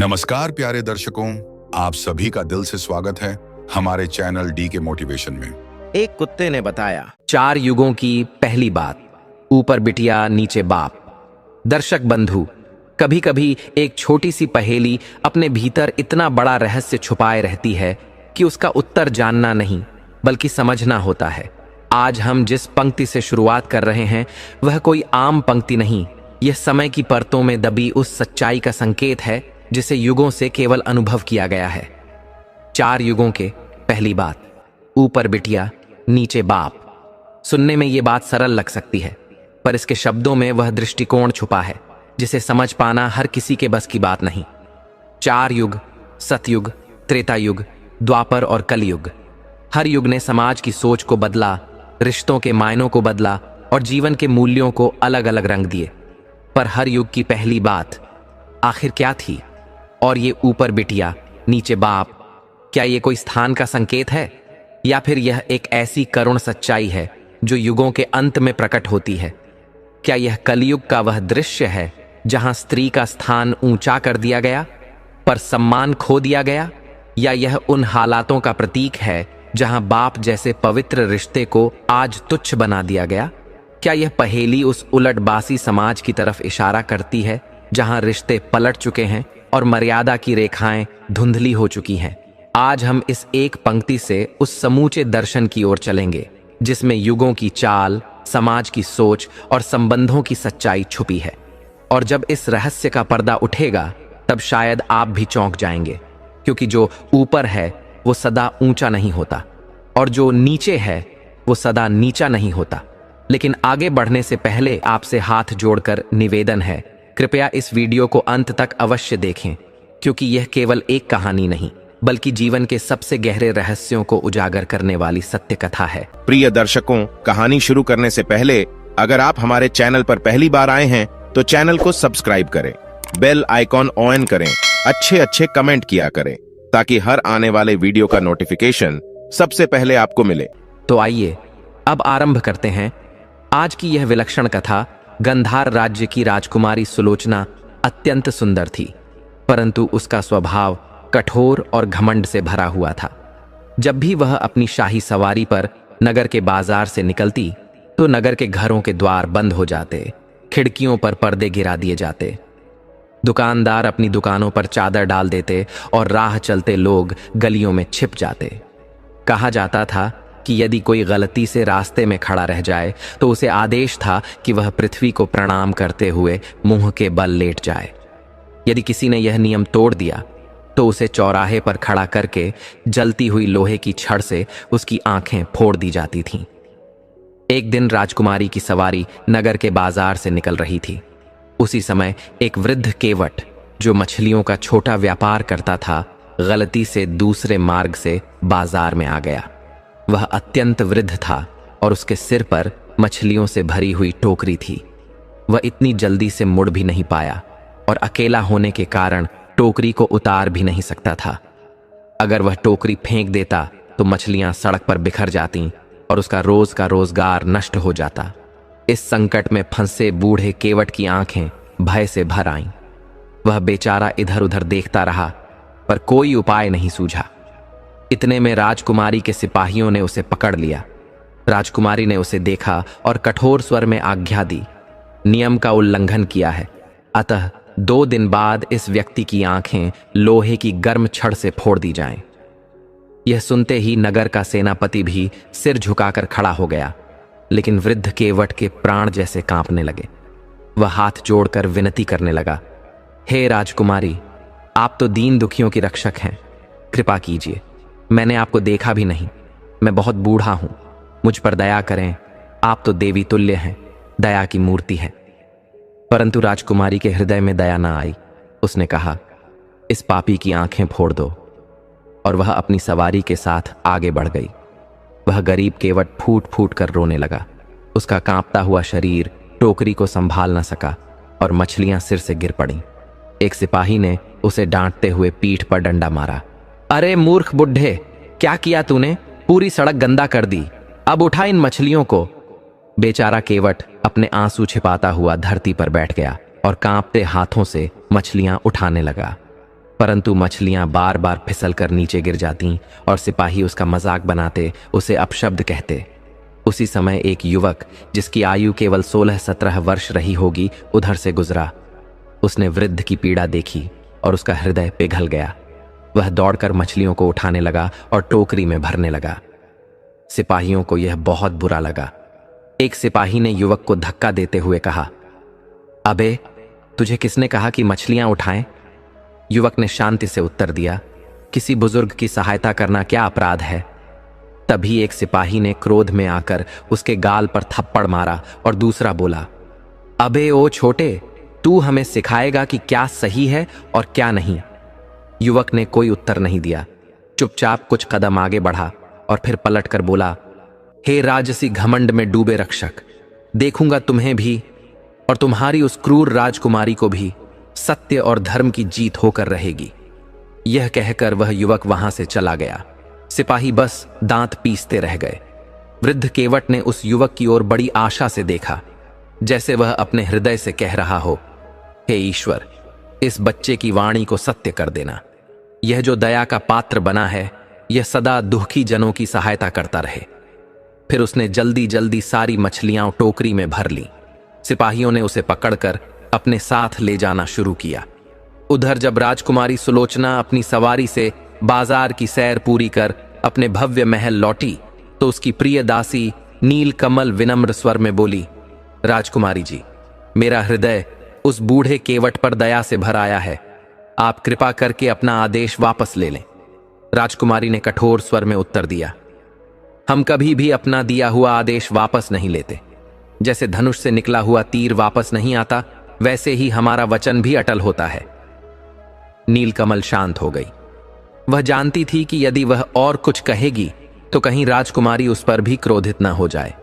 नमस्कार प्यारे दर्शकों, आप सभी का दिल से स्वागत है हमारे चैनल डी के मोटिवेशन में। एक कुत्ते ने बताया 4 युगों की पहली बात, ऊपर बिटिया नीचे बाप। दर्शक बंधु, कभी कभी एक छोटी सी पहेली अपने भीतर इतना बड़ा रहस्य छुपाए रहती है कि उसका उत्तर जानना नहीं बल्कि समझना होता है। आज हम जिस पंक्ति से शुरुआत कर रहे हैं वह कोई आम पंक्ति नहीं, यह समय की परतों में दबी उस सच्चाई का संकेत है जिसे युगों से केवल अनुभव किया गया है। 4 युगों के पहली बात, ऊपर बिटिया नीचे बाप। सुनने में ये बात सरल लग सकती है, पर इसके शब्दों में वह दृष्टिकोण छुपा है जिसे समझ पाना हर किसी के बस की बात नहीं। 4 युग, सतयुग, त्रेता युग, द्वापर और कलयुग। हर युग ने समाज की सोच को बदला, रिश्तों के मायनों को बदला और जीवन के मूल्यों को अलग अलग रंग दिए। पर हर युग की पहली बात आखिर क्या थी? और ये ऊपर बिटिया नीचे बाप, क्या ये कोई स्थान का संकेत है या फिर यह एक ऐसी करुण सच्चाई है जो युगों के अंत में प्रकट होती है? क्या यह कलयुग का वह दृश्य है जहां स्त्री का स्थान ऊंचा कर दिया गया पर सम्मान खो दिया गया, या यह उन हालातों का प्रतीक है जहां बाप जैसे पवित्र रिश्ते को आज तुच्छ बना दिया गया? क्या यह पहेली उस उलटबासी समाज की तरफ इशारा करती है जहां रिश्ते पलट चुके हैं और मर्यादा की रेखाएं धुंधली हो चुकी हैं? आज हम इस एक पंक्ति से उस समूचे दर्शन की ओर चलेंगे जिसमें युगों की चाल, समाज की सोच और संबंधों की सच्चाई छुपी है। और जब इस रहस्य का पर्दा उठेगा तब शायद आप भी चौंक जाएंगे, क्योंकि जो ऊपर है वो सदा ऊंचा नहीं होता और जो नीचे है वो सदा नीचा नहीं होता। लेकिन आगे बढ़ने से पहले आपसे हाथ जोड़कर निवेदन है, कृपया इस वीडियो को अंत तक अवश्य देखें, क्योंकि यह केवल एक कहानी नहीं बल्कि जीवन के सबसे गहरे रहस्यों को उजागर करने वाली सत्य कथा है। प्रिय दर्शकों, कहानी शुरू करने से पहले अगर आप हमारे चैनल पर पहली बार आए हैं तो चैनल को सब्सक्राइब करें, बेल आइकॉन ऑन करें, अच्छे कमेंट किया करें ताकि हर आने वाले वीडियो का नोटिफिकेशन सबसे पहले आपको मिले। तो आइए अब आरंभ करते हैं आज की यह विलक्षण कथा। गंधार राज्य की राजकुमारी सुलोचना अत्यंत सुंदर थी, परंतु उसका स्वभाव कठोर और घमंड से भरा हुआ था। जब भी वह अपनी शाही सवारी पर नगर के बाजार से निकलती तो नगर के घरों के द्वार बंद हो जाते, खिड़कियों पर पर्दे गिरा दिए जाते, दुकानदार अपनी दुकानों पर चादर डाल देते और राह चलते लोग गलियों में छिप जाते। कहा जाता था कि यदि कोई गलती से रास्ते में खड़ा रह जाए तो उसे आदेश था कि वह पृथ्वी को प्रणाम करते हुए मुंह के बल लेट जाए। यदि किसी ने यह नियम तोड़ दिया तो उसे चौराहे पर खड़ा करके जलती हुई लोहे की छड़ से उसकी आंखें फोड़ दी जाती थीं। एक दिन राजकुमारी की सवारी नगर के बाजार से निकल रही थी। उसी समय एक वृद्ध केवट जो मछलियों का छोटा व्यापार करता था, गलती से दूसरे मार्ग से बाजार में आ गया। वह अत्यंत वृद्ध था और उसके सिर पर मछलियों से भरी हुई टोकरी थी। वह इतनी जल्दी से मुड़ भी नहीं पाया और अकेला होने के कारण टोकरी को उतार भी नहीं सकता था। अगर वह टोकरी फेंक देता तो मछलियां सड़क पर बिखर जातीं और उसका रोज का रोजगार नष्ट हो जाता। इस संकट में फंसे बूढ़े केवट की आंखें भय से भर आईं। वह बेचारा इधर उधर देखता रहा पर कोई उपाय नहीं सूझा। इतने में राजकुमारी के सिपाहियों ने उसे पकड़ लिया। राजकुमारी ने उसे देखा और कठोर स्वर में आज्ञा दी, नियम का उल्लंघन किया है, अतः 2 दिन बाद इस व्यक्ति की आंखें लोहे की गर्म छड़ से फोड़ दी जाएं। यह सुनते ही नगर का सेनापति भी सिर झुकाकर खड़ा हो गया, लेकिन वृद्ध केवट के प्राण जैसे कांपने लगे। वह हाथ जोड़कर विनती करने लगा, हे राजकुमारी, आप तो दीन दुखियों की रक्षक हैं, कृपा कीजिए। मैंने आपको देखा भी नहीं, मैं बहुत बूढ़ा हूं, मुझ पर दया करें, आप तो देवी तुल्य हैं, दया की मूर्ति है। परंतु राजकुमारी के हृदय में दया न आई। उसने कहा, इस पापी की आंखें फोड़ दो, और वह अपनी सवारी के साथ आगे बढ़ गई। वह गरीब केवट फूट फूट कर रोने लगा। उसका कांपता हुआ शरीर टोकरी को संभाल न सका और मछलियां सिर से गिर पड़ीं। एक सिपाही ने उसे डांटते हुए पीठ पर डंडा मारा। अरे मूर्ख बुढ़े, क्या किया तूने? पूरी सड़क गंदा कर दी, अब उठा इन मछलियों को। बेचारा केवट अपने आंसू छिपाता हुआ धरती पर बैठ गया और कांपते हाथों से मछलियां उठाने लगा। परंतु मछलियां बार बार फिसल कर नीचे गिर जातीं और सिपाही उसका मजाक बनाते, उसे अपशब्द कहते। उसी समय एक युवक, जिसकी आयु केवल 16-17 वर्ष रही होगी, उधर से गुजरा। उसने वृद्ध की पीड़ा देखी और उसका हृदय पिघल गया। वह दौड़कर मछलियों को उठाने लगा और टोकरी में भरने लगा। सिपाहियों को यह बहुत बुरा लगा। एक सिपाही ने युवक को धक्का देते हुए कहा, अबे, तुझे किसने कहा कि मछलियां उठाएं? युवक ने शांति से उत्तर दिया, किसी बुजुर्ग की सहायता करना क्या अपराध है? तभी एक सिपाही ने क्रोध में आकर उसके गाल पर थप्पड़ मारा और दूसरा बोला, अबे ओ छोटे, तू हमें सिखाएगा कि क्या सही है और क्या नहीं। युवक ने कोई उत्तर नहीं दिया, चुपचाप कुछ कदम आगे बढ़ा और फिर पलटकर बोला, हे राजसी घमंड में डूबे रक्षक, देखूंगा तुम्हें भी और तुम्हारी उस क्रूर राजकुमारी को भी सत्य और धर्म की जीत होकर रहेगी। यह कहकर वह युवक वहां से चला गया। सिपाही बस दांत पीसते रह गए। वृद्ध केवट ने उस युवक की ओर बड़ी आशा से देखा, जैसे वह अपने हृदय से कह रहा हो, हे ईश्वर, इस बच्चे की वाणी को सत्य कर देना। यह जो दया का पात्र बना है, यह सदा दुखी जनों की सहायता करता रहे। फिर उसने जल्दी जल्दी सारी मछलियां टोकरी में भर ली। सिपाहियों ने उसे पकड़कर अपने साथ ले जाना शुरू किया। उधर जब राजकुमारी सुलोचना अपनी सवारी से बाजार की सैर पूरी कर अपने भव्य महल लौटी, तो उसकी प्रिय दासी नीलकमल विनम्र स्वर में बोली, राजकुमारी जी, मेरा हृदय उस बूढ़े केवट पर दया से भर आया है। आप कृपा करके अपना आदेश वापस ले लें। राजकुमारी ने कठोर स्वर में उत्तर दिया, हम कभी भी अपना दिया हुआ आदेश वापस नहीं लेते। जैसे धनुष से निकला हुआ तीर वापस नहीं आता, वैसे ही हमारा वचन भी अटल होता है। नीलकमल शांत हो गई। वह जानती थी कि यदि वह और कुछ कहेगी तो कहीं राजकुमारी उस पर भी क्रोधित न हो जाए,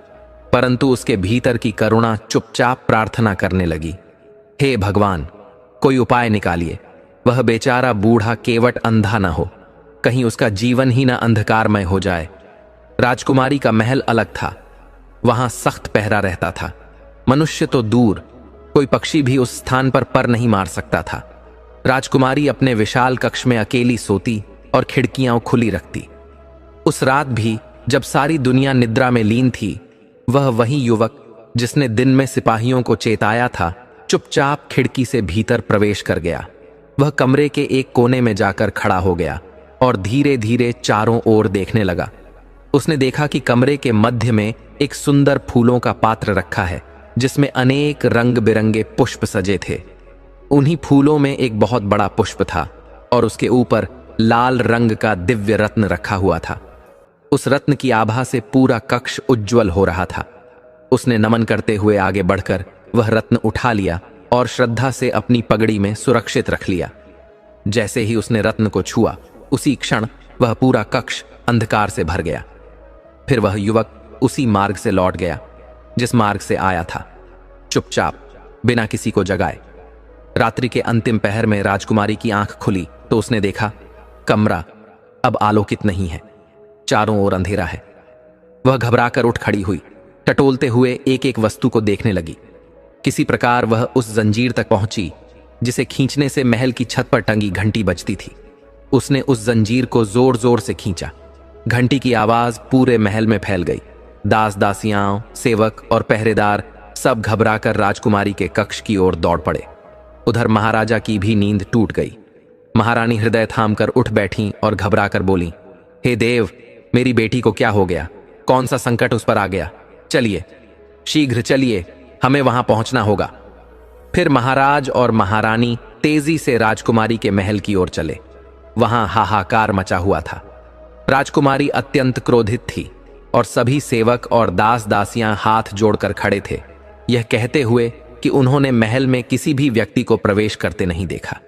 परंतु उसके भीतर की करुणा चुपचाप प्रार्थना करने लगी, हे भगवान, कोई उपाय निकालिए। वह बेचारा बूढ़ा केवट अंधा न हो, कहीं उसका जीवन ही न अंधकारमय हो जाए। राजकुमारी का महल अलग था, वहां सख्त पहरा रहता था। मनुष्य तो दूर, कोई पक्षी भी उस स्थान पर नहीं मार सकता था। राजकुमारी अपने विशाल कक्ष में अकेली सोती और खिड़कियां खुली रखती। उस रात भी जब सारी दुनिया निद्रा में लीन थी, वह वही युवक जिसने दिन में सिपाहियों को चेताया था, चुपचाप खिड़की से भीतर प्रवेश कर गया। वह कमरे के एक कोने में जाकर खड़ा हो गया और धीरे धीरे चारों ओर देखने लगा। उसने देखा कि कमरे के मध्य में एक सुंदर फूलों का पात्र रखा है, जिसमें अनेक रंग बिरंगे पुष्प सजे थे। उन्हीं फूलों में एक बहुत बड़ा पुष्प था और उसके ऊपर लाल रंग का दिव्य रत्न रखा हुआ था। उस रत्न की आभा से पूरा कक्ष उज्ज्वल हो रहा था। उसने नमन करते हुए आगे बढ़कर वह रत्न उठा लिया और श्रद्धा से अपनी पगड़ी में सुरक्षित रख लिया। जैसे ही उसने रत्न को छुआ, उसी क्षण वह पूरा कक्ष अंधकार से भर गया। फिर वह युवक उसी मार्ग से लौट गया जिस मार्ग से आया था, चुपचाप, बिना किसी को जगाए। रात्रि के अंतिम पहर में राजकुमारी की आंख खुली तो उसने देखा, कमरा अब आलोकित नहीं है, चारों ओर अंधेरा है। वह घबराकर उठ खड़ी हुई, टटोलते हुए एक एक वस्तु को देखने लगी। किसी प्रकार वह उस जंजीर तक पहुंची जिसे खींचने से महल की छत पर टंगी घंटी बजती थी। उसने उस जंजीर को जोर जोर से खींचा। घंटी की आवाज पूरे महल में फैल गई। दास दासियां, सेवक और पहरेदार सब घबराकर राजकुमारी के कक्ष की ओर दौड़ पड़े। उधर महाराजा की भी नींद टूट गई। महारानी हृदय थामकर उठ बैठी और घबराकर बोली, हे देव, मेरी बेटी को क्या हो गया? कौन सा संकट उस पर आ गया? चलिए, शीघ्र चलिए, हमें वहां पहुंचना होगा। फिर महाराज और महारानी तेजी से राजकुमारी के महल की ओर चले। वहां हाहाकार मचा हुआ था। राजकुमारी अत्यंत क्रोधित थी और सभी सेवक और दास दासियां हाथ जोड़कर खड़े थे, यह कहते हुए कि उन्होंने महल में किसी भी व्यक्ति को प्रवेश करते नहीं देखा।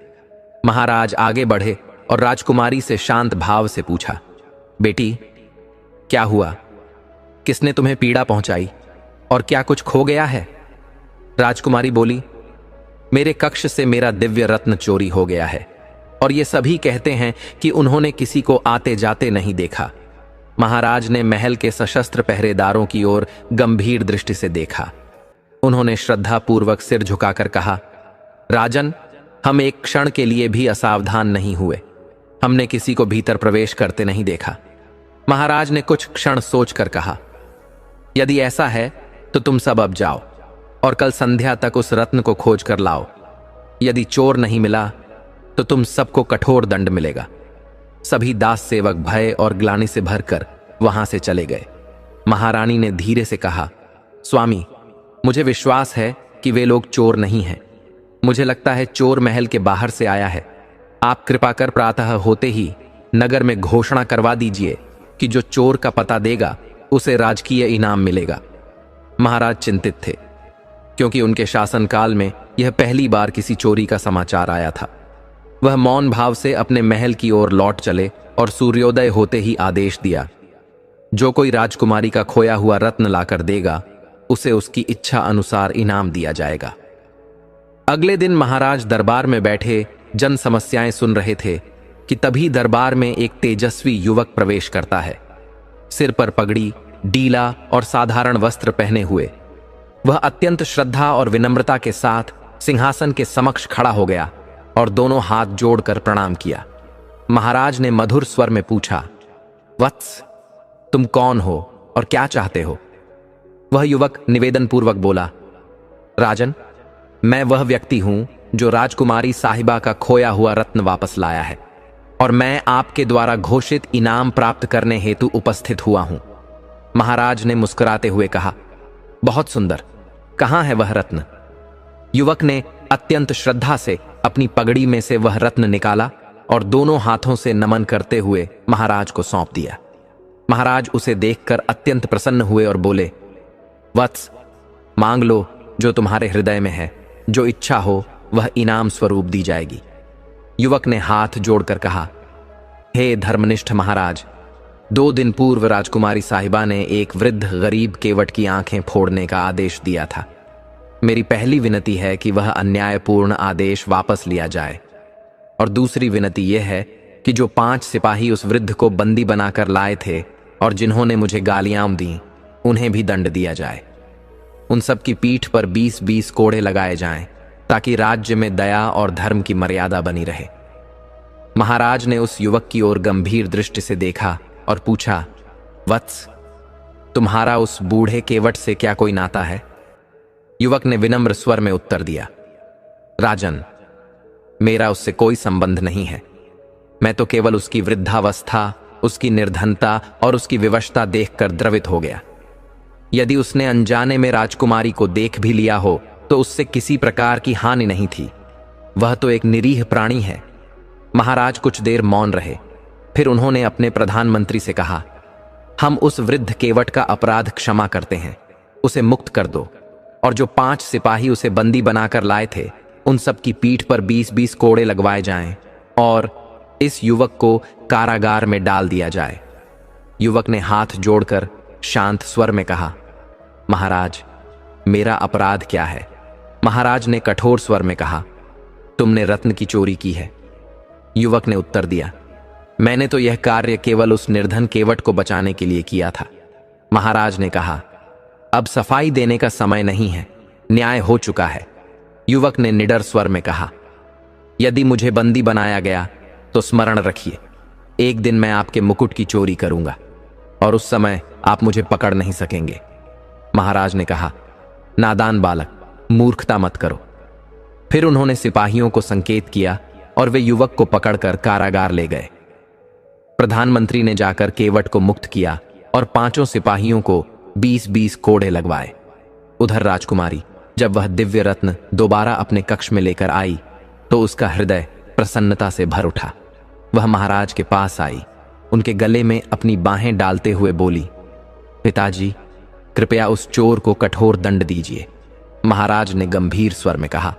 महाराज आगे बढ़े और राजकुमारी से शांत भाव से पूछा, बेटी, क्या हुआ? किसने तुम्हें पीड़ा पहुंचाई और क्या कुछ खो गया है? राजकुमारी बोली, मेरे कक्ष से मेरा दिव्य रत्न चोरी हो गया है और ये सभी कहते हैं कि उन्होंने किसी को आते जाते नहीं देखा। महाराज ने महल के सशस्त्र पहरेदारों की ओर गंभीर दृष्टि से देखा। उन्होंने श्रद्धापूर्वक सिर झुकाकर कहा, राजन, हम एक क्षण के लिए भी असावधान नहीं हुए। हमने किसी को भीतर प्रवेश करते नहीं देखा। महाराज ने कुछ क्षण सोचकर कहा, यदि ऐसा है तो तुम सब अब जाओ और कल संध्या तक उस रत्न को खोज कर लाओ। यदि चोर नहीं मिला तो तुम सबको कठोर दंड मिलेगा। सभी दास सेवक भय और ग्लानि से भरकर वहां से चले गए। महारानी ने धीरे से कहा, स्वामी, मुझे विश्वास है कि वे लोग चोर नहीं हैं। मुझे लगता है चोर महल के बाहर से आया है। आप कृपा कर प्रातः होते ही नगर में घोषणा करवा दीजिए कि जो चोर का पता देगा उसे राजकीय इनाम मिलेगा। महाराज चिंतित थे, क्योंकि उनके शासनकाल में यह पहली बार किसी चोरी का समाचार आया था। वह मौन भाव से अपने महल की ओर लौट चले और सूर्योदय होते ही आदेश दिया, जो कोई राजकुमारी का खोया हुआ रत्न लाकर देगा उसे उसकी इच्छा अनुसार इनाम दिया जाएगा। अगले दिन महाराज दरबार में बैठे जन समस्याएं सुन रहे थे कि तभी दरबार में एक तेजस्वी युवक प्रवेश करता है। सिर पर पगड़ी, डीला और साधारण वस्त्र पहने हुए वह अत्यंत श्रद्धा और विनम्रता के साथ सिंहासन के समक्ष खड़ा हो गया और दोनों हाथ जोड़कर प्रणाम किया। महाराज ने मधुर स्वर में पूछा, वत्स, तुम कौन हो और क्या चाहते हो? वह युवक निवेदन पूर्वक बोला, राजन, मैं वह व्यक्ति हूं जो राजकुमारी साहिबा का खोया हुआ रत्न वापस लाया है और मैं आपके द्वारा घोषित इनाम प्राप्त करने हेतु उपस्थित हुआ हूं। महाराज ने मुस्कुराते हुए कहा, बहुत सुंदर, कहां है वह रत्न? युवक ने अत्यंत श्रद्धा से अपनी पगड़ी में से वह रत्न निकाला और दोनों हाथों से नमन करते हुए महाराज को सौंप दिया। महाराज उसे देखकर अत्यंत प्रसन्न हुए और बोले, वत्स, मांग लो जो तुम्हारे हृदय में है, जो इच्छा हो वह इनाम स्वरूप दी जाएगी। युवक ने हाथ जोड़कर कहा, हे धर्मनिष्ठ महाराज, 2 दिन पूर्व राजकुमारी साहिबा ने एक वृद्ध गरीब केवट की आंखें फोड़ने का आदेश दिया था। मेरी पहली विनती है कि वह अन्यायपूर्ण आदेश वापस लिया जाए और दूसरी विनती यह है कि जो 5 सिपाही उस वृद्ध को बंदी बनाकर लाए थे और जिन्होंने मुझे गालियां दी, उन्हें भी दंड दिया जाए। उन सब की पीठ पर 20-20 कोड़े लगाए जाएं, ताकि राज्य में दया और धर्म की मर्यादा बनी रहे। महाराज ने उस युवक की ओर गंभीर दृष्टि से देखा और पूछा, वत्स, तुम्हारा उस बूढ़े केवट से क्या कोई नाता है? युवक ने विनम्र स्वर में उत्तर दिया, राजन, मेरा उससे कोई संबंध नहीं है। मैं तो केवल उसकी वृद्धावस्था, उसकी निर्धनता और उसकी विवशता देखकर द्रवित हो गया। यदि उसने अनजाने में राजकुमारी को देख भी लिया हो तो उससे किसी प्रकार की हानि नहीं थी। वह तो एक निरीह प्राणी है। महाराज कुछ देर मौन रहे, फिर उन्होंने अपने प्रधानमंत्री से कहा, हम उस वृद्ध केवट का अपराध क्षमा करते हैं, उसे मुक्त कर दो और जो 5 सिपाही उसे बंदी बनाकर लाए थे उन सब की पीठ पर 20-20 कोड़े लगवाए जाएं और इस युवक को कारागार में डाल दिया जाए। युवक ने हाथ जोड़कर शांत स्वर में कहा, महाराज, मेरा अपराध क्या है? महाराज ने कठोर स्वर में कहा, तुमने रत्न की चोरी की है। युवक ने उत्तर दिया, मैंने तो यह कार्य केवल उस निर्धन केवट को बचाने के लिए किया था। महाराज ने कहा, अब सफाई देने का समय नहीं है, न्याय हो चुका है। युवक ने निडर स्वर में कहा, यदि मुझे बंदी बनाया गया तो स्मरण रखिए, एक दिन मैं आपके मुकुट की चोरी करूंगा और उस समय आप मुझे पकड़ नहीं सकेंगे। महाराज ने कहा, नादान बालक, मूर्खता मत करो। फिर उन्होंने सिपाहियों को संकेत किया और वे युवक को पकड़कर कारागार ले गए। प्रधानमंत्री ने जाकर केवट को मुक्त किया और 5 सिपाहियों को 20-20 कोड़े लगवाए। उधर राजकुमारी, जब वह दिव्य रत्न दोबारा अपने कक्ष में लेकर आई तो उसका हृदय प्रसन्नता से भर उठा। वह महाराज के पास आई, उनके गले में अपनी बाहें डालते हुए बोली, पिताजी, कृपया उस चोर को कठोर दंड दीजिए। महाराज ने गंभीर स्वर में कहा,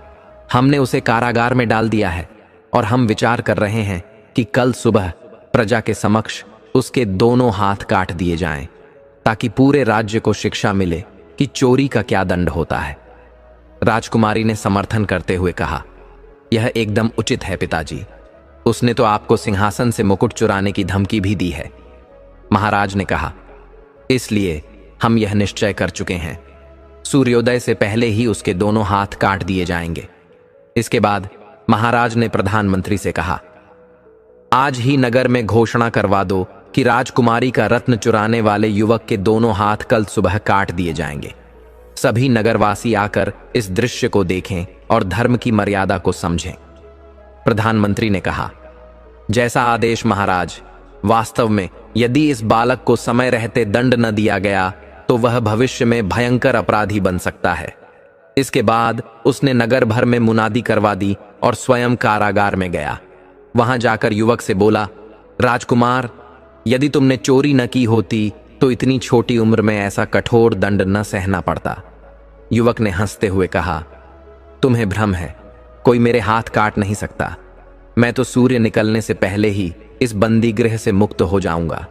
हमने उसे कारागार में डाल दिया है और हम विचार कर रहे हैं कि कल सुबह प्रजा के समक्ष उसके दोनों हाथ काट दिए जाएं, ताकि पूरे राज्य को शिक्षा मिले कि चोरी का क्या दंड होता है। राजकुमारी ने समर्थन करते हुए कहा, यह एकदम उचित है पिताजी। उसने तो आपको सिंहासन से मुकुट चुराने की धमकी भी दी है। महाराज ने कहा, इसलिए हम यह निश्चय कर चुके हैं, सूर्योदय से पहले ही उसके दोनों हाथ काट दिए जाएंगे। इसके बाद महाराज ने प्रधानमंत्री से कहा, आज ही नगर में घोषणा करवा दो कि राजकुमारी का रत्न चुराने वाले युवक के दोनों हाथ कल सुबह काट दिए जाएंगे। सभी नगरवासी आकर इस दृश्य को देखें और धर्म की मर्यादा को समझें। प्रधानमंत्री ने कहा, जैसा आदेश महाराज। वास्तव में यदि इस बालक को समय रहते दंड न दिया गया तो वह भविष्य में भयंकर अपराधी बन सकता है। इसके बाद उसने नगर भर में मुनादी करवा दी और स्वयं कारागार में गया। वहां जाकर युवक से बोला, राजकुमार, यदि तुमने चोरी न की होती तो इतनी छोटी उम्र में ऐसा कठोर दंड न सहना पड़ता। युवक ने हंसते हुए कहा, तुम्हें भ्रम है, कोई मेरे हाथ काट नहीं सकता। मैं तो सूर्य निकलने से पहले ही इस बंदी गृह से मुक्त हो जाऊंगा।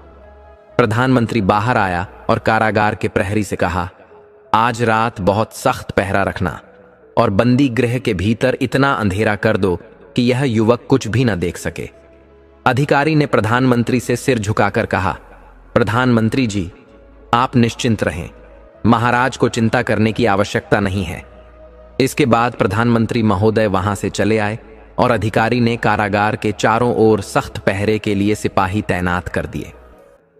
प्रधानमंत्री बाहर आया और कारागार के प्रहरी से कहा, आज रात बहुत सख्त पहरा रखना और बंदी गृह के भीतर इतना अंधेरा कर दो कि यह युवक कुछ भी न देख सके। अधिकारी ने प्रधानमंत्री से सिर झुकाकर कहा, प्रधानमंत्री जी, आप निश्चिंत रहें, महाराज को चिंता करने की आवश्यकता नहीं है। इसके बाद प्रधानमंत्री महोदय वहां से चले आए और अधिकारी ने कारागार के चारों ओर सख्त पहरे के लिए सिपाही तैनात कर दिए।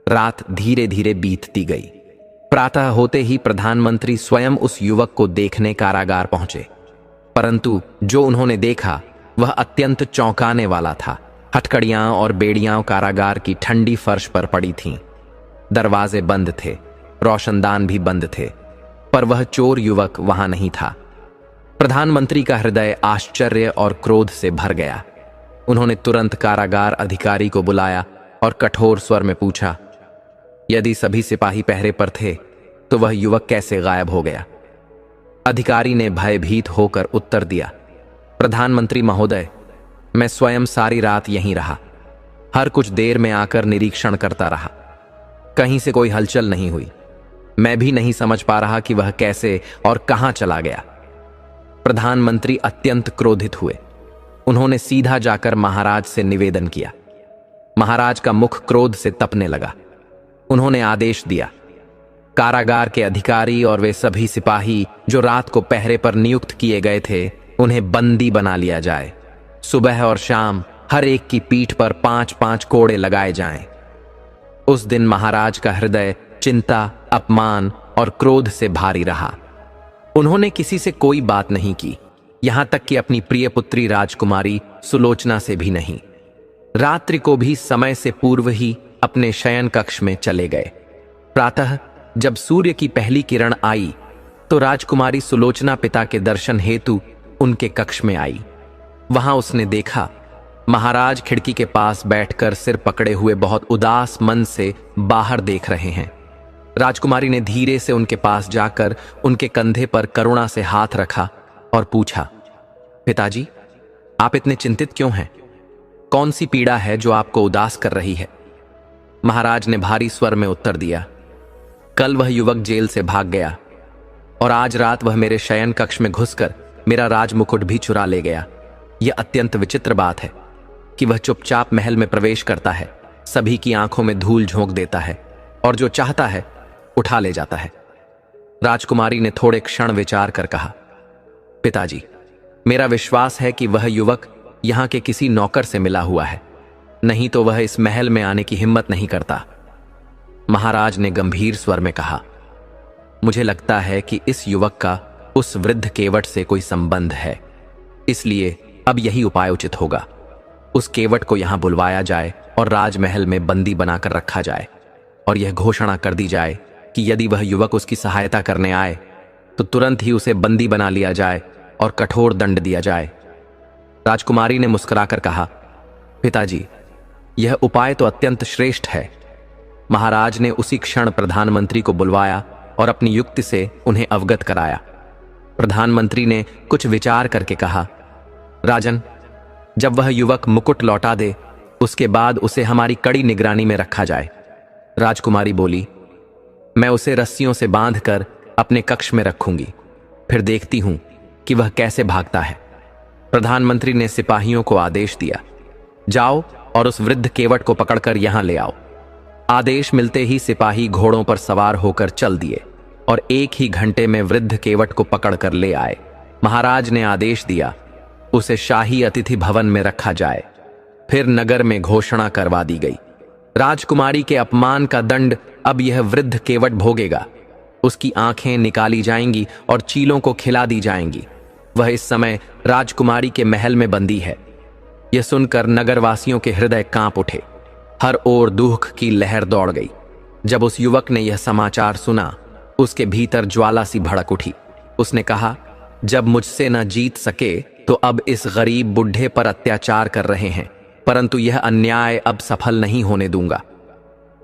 रात धीरे धीरे बीतती गई। प्रातः होते ही प्रधानमंत्री स्वयं उस युवक को देखने कारागार पहुंचे, परंतु जो उन्होंने देखा वह अत्यंत चौंकाने वाला था। हथकड़ियां और बेड़ियां कारागार की ठंडी फर्श पर पड़ी थीं। दरवाजे बंद थे, रोशनदान भी बंद थे, पर वह चोर युवक वहां नहीं था। प्रधानमंत्री का हृदय आश्चर्य और क्रोध से भर गया। उन्होंने तुरंत कारागार अधिकारी को बुलाया और कठोर स्वर में पूछा, यदि सभी सिपाही पहरे पर थे तो वह युवक कैसे गायब हो गया? अधिकारी ने भयभीत होकर उत्तर दिया, प्रधानमंत्री महोदय, मैं स्वयं सारी रात यहीं रहा। हर कुछ देर में आकर निरीक्षण करता रहा। कहीं से कोई हलचल नहीं हुई। मैं भी नहीं समझ पा रहा कि वह कैसे और कहां चला गया। प्रधानमंत्री अत्यंत क्रोधित हुए। उन्होंने सीधा जाकर महाराज से निवेदन किया। महाराज का मुख क्रोध से तपने लगा। उन्होंने आदेश दिया, कारागार के अधिकारी और वे सभी सिपाही जो रात को पहरे पर नियुक्त किए गए थे, उन्हें बंदी बना लिया जाए। सुबह और शाम हर एक की पीठ पर 5-5 कोड़े लगाए जाएं। उस दिन महाराज का हृदय चिंता, अपमान और क्रोध से भारी रहा। उन्होंने किसी से कोई बात नहीं की, यहां तक कि अपनी प्रिय पुत्री राजकुमारी सुलोचना से भी नहीं। रात्रि को भी समय से पूर्व ही अपने शयन कक्ष में चले गए। प्रातः जब सूर्य की पहली किरण आई तो राजकुमारी सुलोचना पिता के दर्शन हेतु उनके कक्ष में आई। वहां उसने देखा महाराज खिड़की के पास बैठकर सिर पकड़े हुए बहुत उदास मन से बाहर देख रहे हैं। राजकुमारी ने धीरे से उनके पास जाकर उनके कंधे पर करुणा से हाथ रखा और पूछा, पिताजी, आप इतने चिंतित क्यों हैं? कौन सी पीड़ा है जो आपको उदास कर रही है? महाराज ने भारी स्वर में उत्तर दिया, कल वह युवक जेल से भाग गया और आज रात वह मेरे शयन कक्ष में घुसकर मेरा राजमुकुट भी चुरा ले गया। यह अत्यंत विचित्र बात है कि वह चुपचाप महल में प्रवेश करता है, सभी की आंखों में धूल झोंक देता है और जो चाहता है उठा ले जाता है। राजकुमारी ने थोड़े क्षण विचार कर कहा, पिताजी, मेरा विश्वास है कि वह युवक यहां के किसी नौकर से मिला हुआ है, नहीं तो वह इस महल में आने की हिम्मत नहीं करता। महाराज ने गंभीर स्वर में कहा, मुझे लगता है कि इस युवक का उस वृद्ध केवट से कोई संबंध है, इसलिए अब यही उपाय उचित होगा। उस केवट को यहां बुलवाया जाए और राजमहल में बंदी बनाकर रखा जाए और यह घोषणा कर दी जाए कि यदि वह युवक उसकी सहायता करने आए तो तुरंत ही उसे बंदी बना लिया जाए और कठोर दंड दिया जाए। राजकुमारी ने मुस्कुराकर कहा, पिताजी, यह उपाय तो अत्यंत श्रेष्ठ है। महाराज ने उसी क्षण प्रधानमंत्री को बुलवाया और अपनी युक्ति से उन्हें अवगत कराया। प्रधानमंत्री ने कुछ विचार करके कहा, राजन, जब वह युवक मुकुट लौटा दे उसके बाद उसे हमारी कड़ी निगरानी में रखा जाए। राजकुमारी बोली, मैं उसे रस्सियों से बांधकर अपने कक्ष में रखूंगी, फिर देखती हूं कि वह कैसे भागता है। प्रधानमंत्री ने सिपाहियों को आदेश दिया, जाओ और उस वृद्ध केवट को पकड़कर यहां ले आओ। आदेश मिलते ही सिपाही घोड़ों पर सवार होकर चल दिए और 1 ही घंटे में वृद्ध केवट को पकड़कर ले आए। महाराज ने आदेश दिया, उसे शाही अतिथि भवन में रखा जाए। फिर नगर में घोषणा करवा दी गई, राजकुमारी के अपमान का दंड अब यह वृद्ध केवट भोगेगा। उसकी आंखें निकाली जाएंगी और चीलों को खिला दी जाएंगी। वह इस समय राजकुमारी के महल में बंदी है। यह सुनकर नगरवासियों के हृदय कांप उठे। हर ओर दुख की लहर दौड़ गई। जब उस युवक ने यह समाचार सुना, उसके भीतर ज्वाला सी भड़क उठी। उसने कहा, जब मुझसे न जीत सके तो अब इस गरीब बुढ़े पर अत्याचार कर रहे हैं, परंतु यह अन्याय अब सफल नहीं होने दूंगा।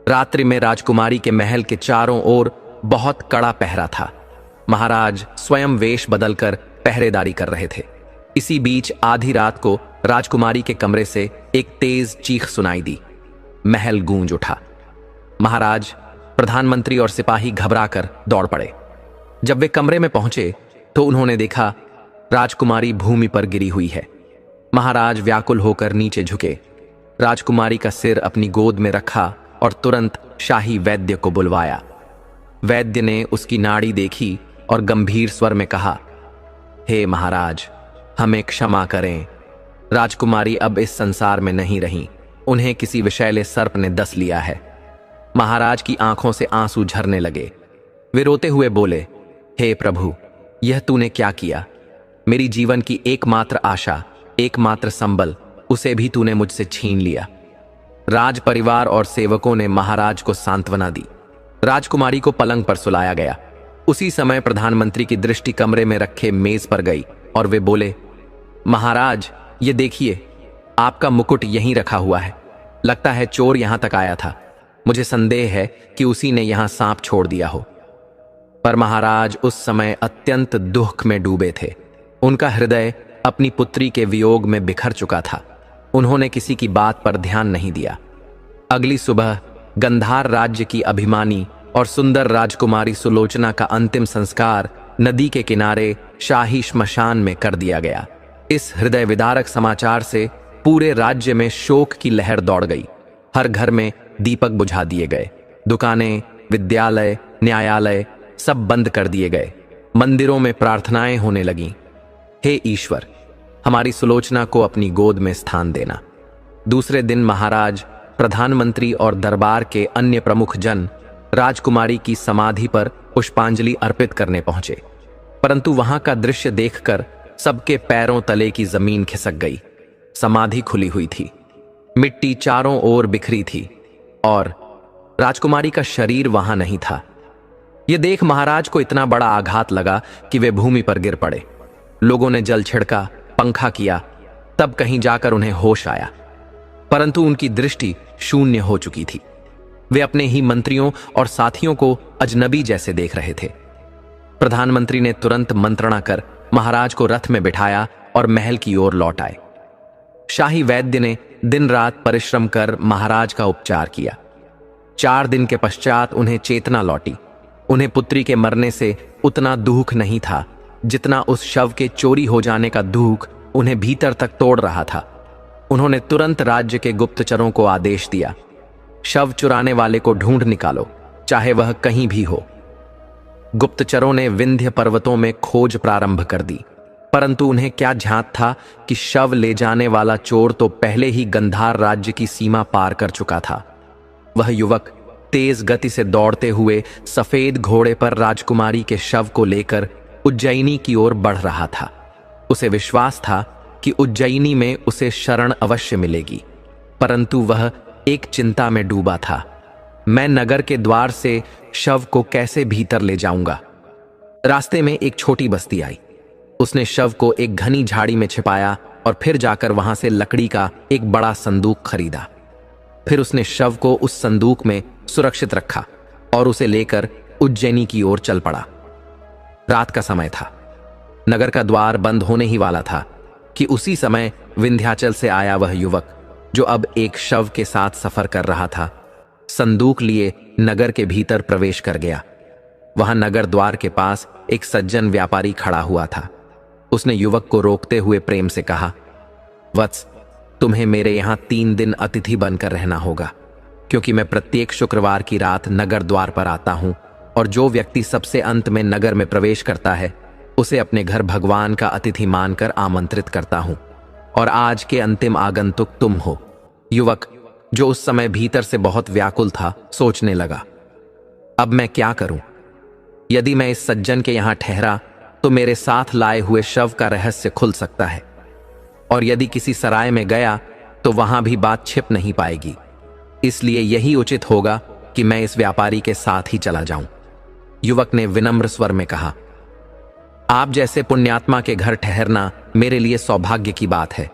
रात्रि में राजकुमारी के महल के चारों ओर बहुत कड़ा पहरा था। महाराज स्वयं वेश बदलकर पहरेदारी कर रहे थे। इसी बीच आधी रात को राजकुमारी के कमरे से एक तेज चीख सुनाई दी। महल गूंज उठा। महाराज, प्रधानमंत्री और सिपाही घबराकर दौड़ पड़े। जब वे कमरे में पहुंचे तो उन्होंने देखा राजकुमारी भूमि पर गिरी हुई है। महाराज व्याकुल होकर नीचे झुके, राजकुमारी का सिर अपनी गोद में रखा और तुरंत शाही वैद्य को बुलवाया। वैद्य ने उसकी नाड़ी देखी और गंभीर स्वर में कहा, हे महाराज, हमें क्षमा करें। राजकुमारी अब इस संसार में नहीं रही। उन्हें किसी विषैले सर्प ने डस लिया है। महाराज की आंखों से आंसू झरने लगे। वे रोते हुए बोले, हे प्रभु, यह तूने क्या किया? मेरी जीवन की एकमात्र आशा, एकमात्र संबल, उसे भी तूने मुझसे छीन लिया। राज परिवार और सेवकों ने महाराज को सांत्वना दी। राजकुमारी को पलंग पर सुलाया गया। उसी समय प्रधानमंत्री की दृष्टि कमरे में रखे मेज पर गई और वे बोले, महाराज, ये देखिए, आपका मुकुट यहीं रखा हुआ है। लगता है चोर यहां तक आया था। मुझे संदेह है कि उसी ने यहां सांप छोड़ दिया हो। पर महाराज उस समय अत्यंत दुख में डूबे थे। उनका हृदय अपनी पुत्री के वियोग में बिखर चुका था। उन्होंने किसी की बात पर ध्यान नहीं दिया। अगली सुबह गंधार राज्य की अभिमानी और सुंदर राजकुमारी सुलोचना का अंतिम संस्कार नदी के किनारे शाही श्मशान में कर दिया गया। इस हृदय विदारक समाचार से पूरे राज्य में शोक की लहर दौड़ गई। हर घर में दीपक बुझा दिए गए। दुकानें, विद्यालय, न्यायालय सब बंद कर दिए गए। मंदिरों में प्रार्थनाएं होने लगीं। हे ईश्वर, हमारी सुलोचना को अपनी गोद में स्थान देना। दूसरे दिन महाराज, प्रधानमंत्री और दरबार के अन्य प्रमुख जन राजकुमारी की समाधि पर पुष्पांजलि अर्पित करने पहुंचे, परंतु वहां का दृश्य देखकर सबके पैरों तले की जमीन खिसक गई। समाधि खुली हुई थी, मिट्टी चारों ओर बिखरी थी और राजकुमारी का शरीर वहां नहीं था। यह देख महाराज को इतना बड़ा आघात लगा कि वे भूमि पर गिर पड़े। लोगों ने जल छिड़का, पंखा किया, तब कहीं जाकर उन्हें होश आया, परंतु उनकी दृष्टि शून्य हो चुकी थी। वे अपने ही मंत्रियों और साथियों को अजनबी जैसे देख रहे थे। प्रधानमंत्री ने तुरंत मंत्रणा कर महाराज को रथ में बिठाया और महल की ओर लौट आए। शाही वैद्य ने दिन रात परिश्रम कर महाराज का उपचार किया। 4 दिन के पश्चात उन्हें चेतना लौटी। उन्हें पुत्री के मरने से उतना दुख नहीं था जितना उस शव के चोरी हो जाने का दुख उन्हें भीतर तक तोड़ रहा था। उन्होंने तुरंत राज्य के गुप्तचरों को आदेश दिया, शव चुराने वाले को ढूंढ निकालो, चाहे वह कहीं भी हो। गुप्तचरों ने विंध्य पर्वतों में खोज प्रारंभ कर दी, परंतु उन्हें क्या झांत था कि शव ले जाने वाला चोर तो पहले ही गंधार राज्य की सीमा पार कर चुका था। वह युवक तेज गति से दौड़ते हुए सफेद घोड़े पर राजकुमारी के शव को लेकर उज्जैनी की ओर बढ़ रहा था। उसे विश्वास था कि उज्जैनी में उसे शरण अवश्य मिलेगी, परंतु वह एक चिंता में डूबा था। मैं नगर के द्वार से शव को कैसे भीतर ले जाऊंगा? रास्ते में एक छोटी बस्ती आई। उसने शव को एक घनी झाड़ी में छिपाया और फिर जाकर वहां से लकड़ी का एक बड़ा संदूक खरीदा। फिर उसने शव को उस संदूक में सुरक्षित रखा और उसे लेकर उज्जैनी की ओर चल पड़ा। रात का समय था। नगर का द्वार बंद होने ही वाला था कि उसी समय विंध्याचल से आया वह युवक, जो अब एक शव के साथ सफर कर रहा था, संदूक लिए नगर के भीतर प्रवेश कर गया। वहां नगर द्वार के पास एक सज्जन व्यापारी खड़ा हुआ था। उसने युवक को रोकते हुए प्रेम से कहा, वत्स, तुम्हें मेरे यहां 3 दिन अतिथि बनकर रहना होगा, क्योंकि मैं प्रत्येक शुक्रवार की रात नगर द्वार पर आता हूं और जो व्यक्ति सबसे अंत में नगर में प्रवेश करता है उसे अपने घर भगवान का अतिथि मानकर आमंत्रित करता हूं और आज के अंतिम आगंतुक तुम हो। युवक, जो उस समय भीतर से बहुत व्याकुल था, सोचने लगा, अब मैं क्या करूं? यदि मैं इस सज्जन के यहां ठहरा तो मेरे साथ लाए हुए शव का रहस्य खुल सकता है, और यदि किसी सराय में गया तो वहां भी बात छिप नहीं पाएगी। इसलिए यही उचित होगा कि मैं इस व्यापारी के साथ ही चला जाऊं। युवक ने विनम्र स्वर में कहा, आप जैसे पुण्यात्मा के घर ठहरना मेरे लिए सौभाग्य की बात है।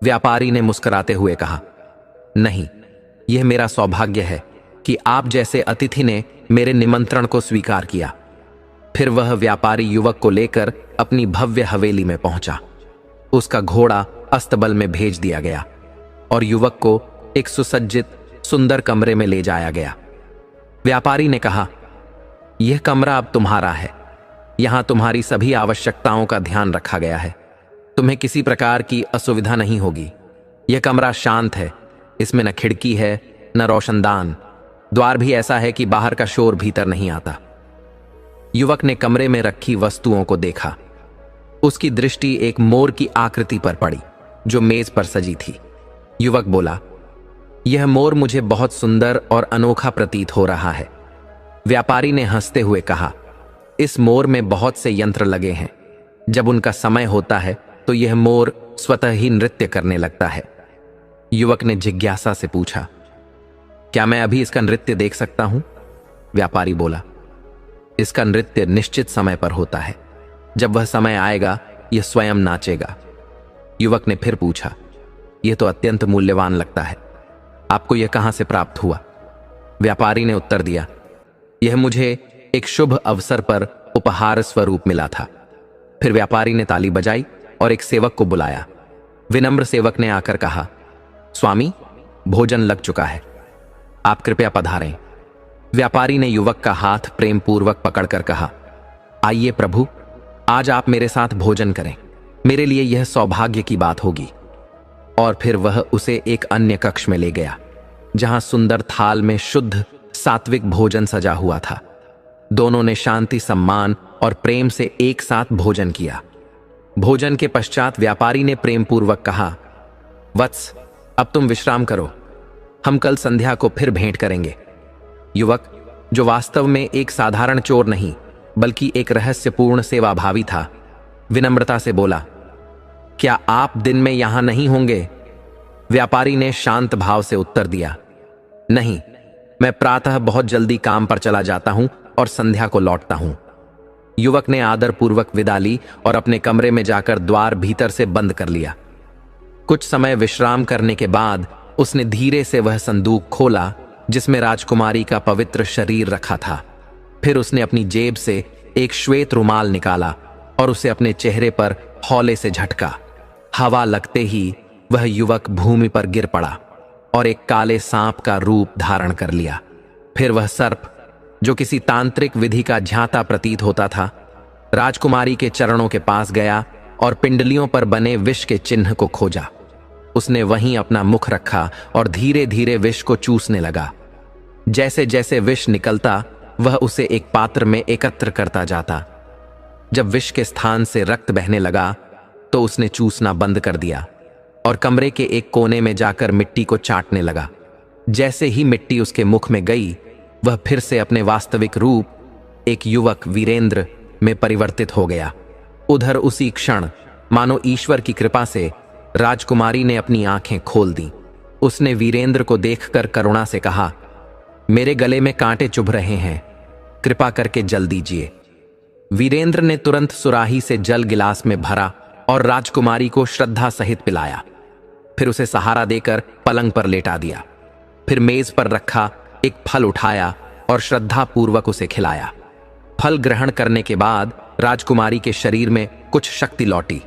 व्यापारी ने मुस्कुराते हुए कहा, नहीं, यह मेरा सौभाग्य है कि आप जैसे अतिथि ने मेरे निमंत्रण को स्वीकार किया। फिर वह व्यापारी युवक को लेकर अपनी भव्य हवेली में पहुंचा। उसका घोड़ा अस्तबल में भेज दिया गया और युवक को एक सुसज्जित सुंदर कमरे में ले जाया गया। व्यापारी ने कहा, यह कमरा अब तुम्हारा है। यहां तुम्हारी सभी आवश्यकताओं का ध्यान रखा गया है। तुम्हें किसी प्रकार की असुविधा नहीं होगी। यह कमरा शांत है, इसमें न खिड़की है न रोशनदान। द्वार भी ऐसा है कि बाहर का शोर भीतर नहीं आता। युवक ने कमरे में रखी वस्तुओं को देखा। उसकी दृष्टि एक मोर की आकृति पर पड़ी जो मेज पर सजी थी। युवक बोला, यह मोर मुझे बहुत सुंदर और अनोखा प्रतीत हो रहा है। व्यापारी ने हंसते हुए कहा, इस मोर में बहुत से यंत्र लगे हैं। जब उनका समय होता है तो यह मोर स्वतः ही नृत्य करने लगता है। युवक ने जिज्ञासा से पूछा, क्या मैं अभी इसका नृत्य देख सकता हूं? व्यापारी बोला, इसका नृत्य निश्चित समय पर होता है। जब वह समय आएगा यह स्वयं नाचेगा। युवक ने फिर पूछा, यह तो अत्यंत मूल्यवान लगता है। आपको यह कहां से प्राप्त हुआ? व्यापारी ने उत्तर दिया, यह मुझे एक शुभ अवसर पर उपहार स्वरूप मिला था। फिर व्यापारी ने ताली बजाई और एक सेवक को बुलाया। विनम्र सेवक ने आकर कहा, स्वामी, भोजन लग चुका है, आप कृपया पधारें। व्यापारी ने युवक का हाथ प्रेम पूर्वक पकड़कर कहा, आइए प्रभु, आज आप मेरे साथ भोजन करें। मेरे लिए यह सौभाग्य की बात होगी। और फिर वह उसे एक अन्य कक्ष में ले गया जहां सुंदर थाल में शुद्ध सात्विक भोजन सजा हुआ था। दोनों ने शांति, सम्मान और प्रेम से एक साथ भोजन किया। भोजन के पश्चात व्यापारी ने प्रेम पूर्वक कहा, वत्स, अब तुम विश्राम करो, हम कल संध्या को फिर भेंट करेंगे। युवक, जो वास्तव में एक साधारण चोर नहीं बल्कि एक रहस्यपूर्ण सेवाभावी था, विनम्रता से बोला, क्या आप दिन में यहां नहीं होंगे? व्यापारी ने शांत भाव से उत्तर दिया, नहीं, मैं प्रातः बहुत जल्दी काम पर चला जाता हूं और संध्या को लौटता हूं। युवक ने आदरपूर्वक विदा ली और अपने कमरे में जाकर द्वार भीतर से बंद कर लिया। कुछ समय विश्राम करने के बाद उसने धीरे से वह संदूक खोला जिसमें राजकुमारी का पवित्र शरीर रखा था। फिर उसने अपनी जेब से एक श्वेत रुमाल निकाला और उसे अपने चेहरे पर हौले से झटका। हवा लगते ही वह युवक भूमि पर गिर पड़ा और एक काले सांप का रूप धारण कर लिया। फिर वह सर्प, जो किसी तांत्रिक विधि का झांता प्रतीत होता था, राजकुमारी के चरणों के पास गया और पिंडलियों पर बने विष के चिन्ह को खोजा। उसने वहीं अपना मुख रखा और धीरे धीरे विष को चूसने लगा। जैसे जैसे विष निकलता वह उसे एक पात्र में एकत्र करता जाता। जब विष के स्थान से रक्त बहने लगा तो उसने चूसना बंद कर दिया और कमरे के एक कोने में जाकर मिट्टी को चाटने लगा। जैसे ही मिट्टी उसके मुख में गई, वह फिर से अपने वास्तविक रूप एक युवक वीरेंद्र में परिवर्तित हो गया। उधर उसी क्षण मानो ईश्वर की कृपा से राजकुमारी ने अपनी आंखें खोल दी। उसने वीरेंद्र को देखकर करुणा से कहा, मेरे गले में कांटे चुभ रहे हैं, कृपा करके जल दीजिए। वीरेंद्र ने तुरंत सुराही से जल गिलास में भरा और राजकुमारी को श्रद्धा सहित पिलाया। फिर उसे सहारा देकर पलंग पर लेटा दिया। फिर मेज पर रखा एक फल उठाया और श्रद्धा पूर्वक उसे खिलाया। फल ग्रहण करने के बाद राजकुमारी के शरीर में कुछ शक्ति लौटी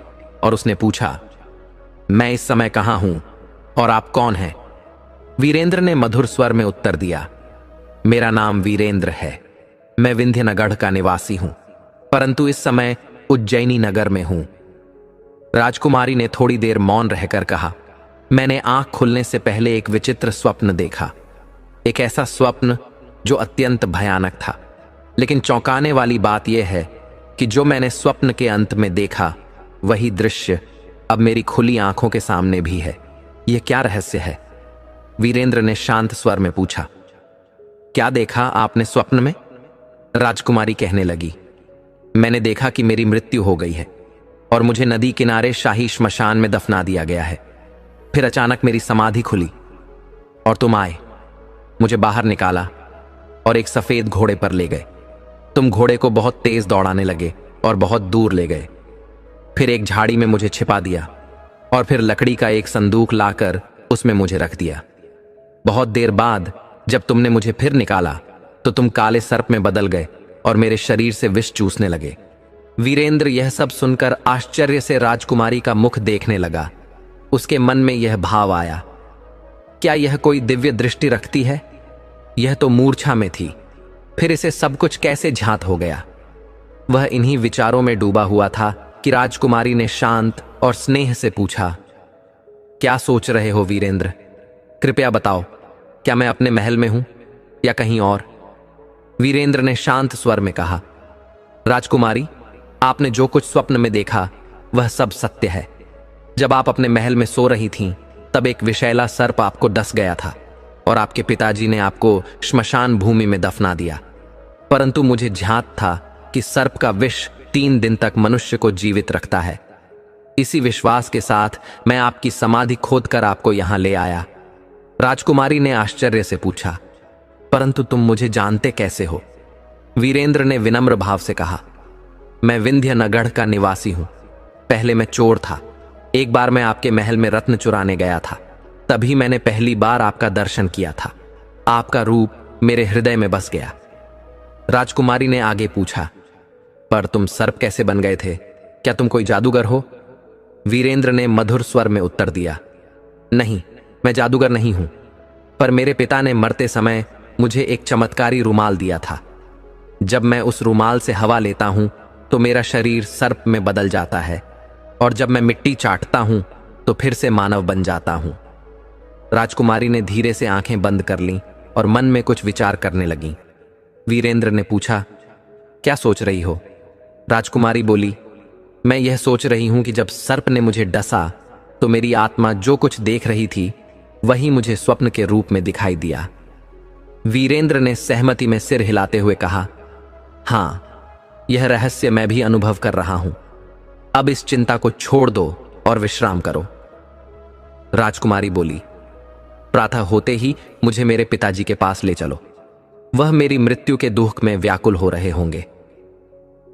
और उसने पूछा, मैं इस समय कहां हूं और आप कौन हैं? वीरेंद्र ने मधुर स्वर में उत्तर दिया, मेरा नाम वीरेंद्र है, मैं विंध्यनगढ़ का निवासी हूं, परंतु इस समय उज्जैनी नगर में हूं। राजकुमारी ने थोड़ी देर मौन रहकर कहा, मैंने आंख खुलने से पहले एक विचित्र स्वप्न देखा। एक ऐसा स्वप्न जो अत्यंत भयानक था, लेकिन चौंकाने वाली बात यह है कि जो मैंने स्वप्न के अंत में देखा वही दृश्य अब मेरी खुली आंखों के सामने भी है। यह क्या रहस्य है? वीरेंद्र ने शांत स्वर में पूछा। क्या देखा आपने स्वप्न में? राजकुमारी कहने लगी। मैंने देखा कि मेरी मृत्यु हो गई है और मुझे नदी किनारे शाही श्मशान में दफना दिया गया है। फिर अचानक मेरी समाधि खुली और तुम आए, मुझे बाहर निकाला और एक सफेद घोड़े पर ले गए। तुम घोड़े को बहुत तेज दौड़ाने लगे और बहुत दूर ले गए। फिर एक झाड़ी में मुझे छिपा दिया और फिर लकड़ी का एक संदूक लाकर उसमें मुझे रख दिया। बहुत देर बाद जब तुमने मुझे फिर निकाला तो तुम काले सर्प में बदल गए और मेरे शरीर से विष चूसने लगे। वीरेंद्र यह सब सुनकर आश्चर्य से राजकुमारी का मुख देखने लगा। उसके मन में यह भाव आया, क्या यह कोई दिव्य दृष्टि रखती है? यह तो मूर्छा में थी, फिर इसे सब कुछ कैसे झांत हो गया? वह इन्हीं विचारों में डूबा हुआ था कि राजकुमारी ने शांत और स्नेह से पूछा, क्या सोच रहे हो वीरेंद्र? कृपया बताओ, क्या मैं अपने महल में हूं या कहीं और? वीरेंद्र ने शांत स्वर में कहा, राजकुमारी, आपने जो कुछ स्वप्न में देखा वह सब सत्य है। जब आप अपने महल में सो रही थीं, तब एक विषैला सर्प आपको डस गया था और आपके पिताजी ने आपको श्मशान भूमि में दफना दिया। परंतु मुझे ध्यात था कि सर्प का विष 3 दिन तक मनुष्य को जीवित रखता है। इसी विश्वास के साथ मैं आपकी समाधि खोदकर आपको यहां ले आया। राजकुमारी ने आश्चर्य से पूछा, परंतु तुम मुझे जानते कैसे हो? वीरेंद्र ने विनम्र भाव से कहा, मैं विंध्यनगढ़ का निवासी हूं। पहले मैं चोर था। एक बार मैं आपके महल में रत्न चुराने गया था, तभी मैंने पहली बार आपका दर्शन किया था। आपका रूप मेरे हृदय में बस गया। राजकुमारी ने आगे पूछा, पर तुम सर्प कैसे बन गए थे? क्या तुम कोई जादूगर हो? वीरेंद्र ने मधुर स्वर में उत्तर दिया, नहीं, मैं जादूगर नहीं हूं, पर मेरे पिता ने मरते समय मुझे एक चमत्कारी रुमाल दिया था। जब मैं उस रुमाल से हवा लेता हूं तो मेरा शरीर सर्प में बदल जाता है और जब मैं मिट्टी चाटता हूं तो फिर से मानव बन जाता हूं। राजकुमारी ने धीरे से आंखें बंद कर लीं और मन में कुछ विचार करने लगीं। वीरेंद्र ने पूछा, क्या सोच रही हो? राजकुमारी बोली, मैं यह सोच रही हूं कि जब सर्प ने मुझे डसा तो मेरी आत्मा जो कुछ देख रही थी वही मुझे स्वप्न के रूप में दिखाई दिया। वीरेंद्र ने सहमति में सिर हिलाते हुए कहा, हां, यह रहस्य मैं भी अनुभव कर रहा हूं। अब इस चिंता को छोड़ दो और विश्राम करो। राजकुमारी बोली, प्रातः होते ही मुझे मेरे पिताजी के पास ले चलो। वह मेरी मृत्यु के दुख में व्याकुल हो रहे होंगे।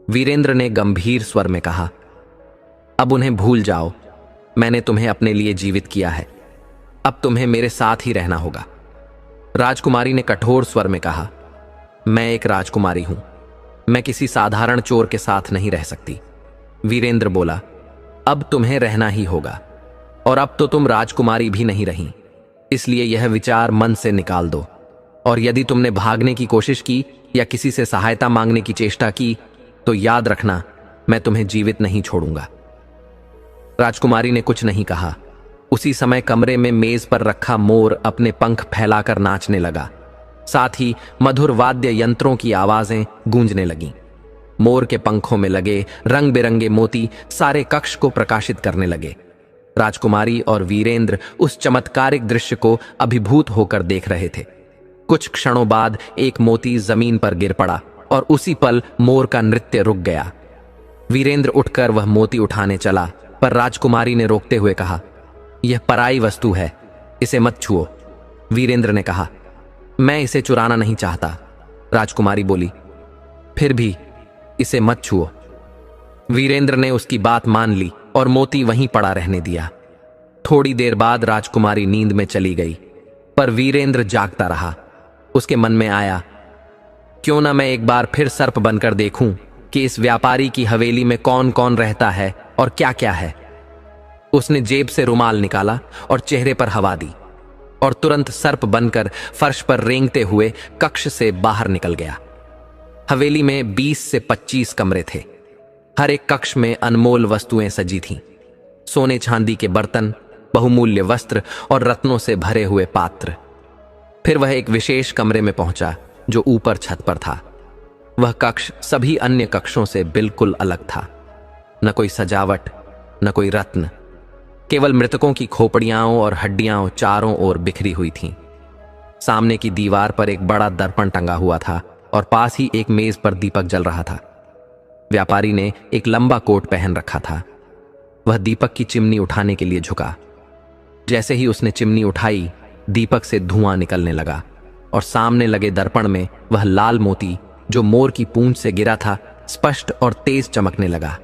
वीरेंद्र ने गंभीर स्वर में कहा, अब उन्हें भूल जाओ। मैंने तुम्हें अपने लिए जीवित किया है, अब तुम्हें मेरे साथ ही रहना होगा। राजकुमारी ने कठोर स्वर में कहा, मैं एक राजकुमारी हूं, मैं किसी साधारण चोर के साथ नहीं रह सकती। वीरेंद्र बोला, अब तुम्हें रहना ही होगा, और अब तो तुम राजकुमारी भी नहीं रही, इसलिए यह विचार मन से निकाल दो। और यदि तुमने भागने की कोशिश की या किसी से सहायता मांगने की चेष्टा की तो याद रखना, मैं तुम्हें जीवित नहीं छोड़ूंगा। राजकुमारी ने कुछ नहीं कहा। उसी समय कमरे में मेज पर रखा मोर अपने पंख फैलाकर नाचने लगा। साथ ही मधुर वाद्य यंत्रों की आवाजें गूंजने लगीं। मोर के पंखों में लगे रंग बिरंगे मोती सारे कक्ष को प्रकाशित करने लगे। राजकुमारी और वीरेंद्र उस चमत्कारिक दृश्य को अभिभूत होकर देख रहे थे। कुछ क्षणों बाद एक मोती जमीन पर गिर पड़ा और उसी पल मोर का नृत्य रुक गया। वीरेंद्र उठकर वह मोती उठाने चला, पर राजकुमारी ने रोकते हुए कहा, यह पराई वस्तु है, इसे मत छुओ। वीरेंद्र ने कहा, मैं इसे चुराना नहीं चाहता। राजकुमारी बोली, फिर भी इसे मत छुओ। वीरेंद्र ने उसकी बात मान ली और मोती वहीं पड़ा रहने दिया। थोड़ी देर बाद राजकुमारी नींद में चली गई, पर वीरेंद्र जागता रहा। उसके मन में आया, क्यों ना मैं एक बार फिर सर्प बनकर देखूं कि इस व्यापारी की हवेली में कौन कौन रहता है और क्या क्या है। उसने जेब से रुमाल निकाला और चेहरे पर हवा दी और तुरंत सर्प बनकर फर्श पर रेंगते हुए कक्ष से बाहर निकल गया। हवेली में 20 से 25 कमरे थे। हर एक कक्ष में अनमोल वस्तुएं सजी थीं। सोने चांदी के बर्तन, बहुमूल्य वस्त्र और रत्नों से भरे हुए पात्र। फिर वह एक विशेष कमरे में पहुंचा जो ऊपर छत पर था। वह कक्ष सभी अन्य कक्षों से बिल्कुल अलग था। न कोई सजावट, न कोई रत्न, केवल मृतकों की खोपड़ियां और हड्डियां चारों ओर बिखरी हुई थीं। सामने की दीवार पर एक बड़ा दर्पण टंगा हुआ था और पास ही एक मेज पर दीपक जल रहा था। व्यापारी ने एक लंबा कोट पहन रखा था। वह दीपक की चिमनी उठाने के लिए झुका। जैसे ही उसने चिमनी उठाई, दीपक से धुआं निकलने लगा और सामने लगे दर्पण में वह लाल मोती जो मोर की पूंछ से गिरा था स्पष्ट और तेज चमकने लगा।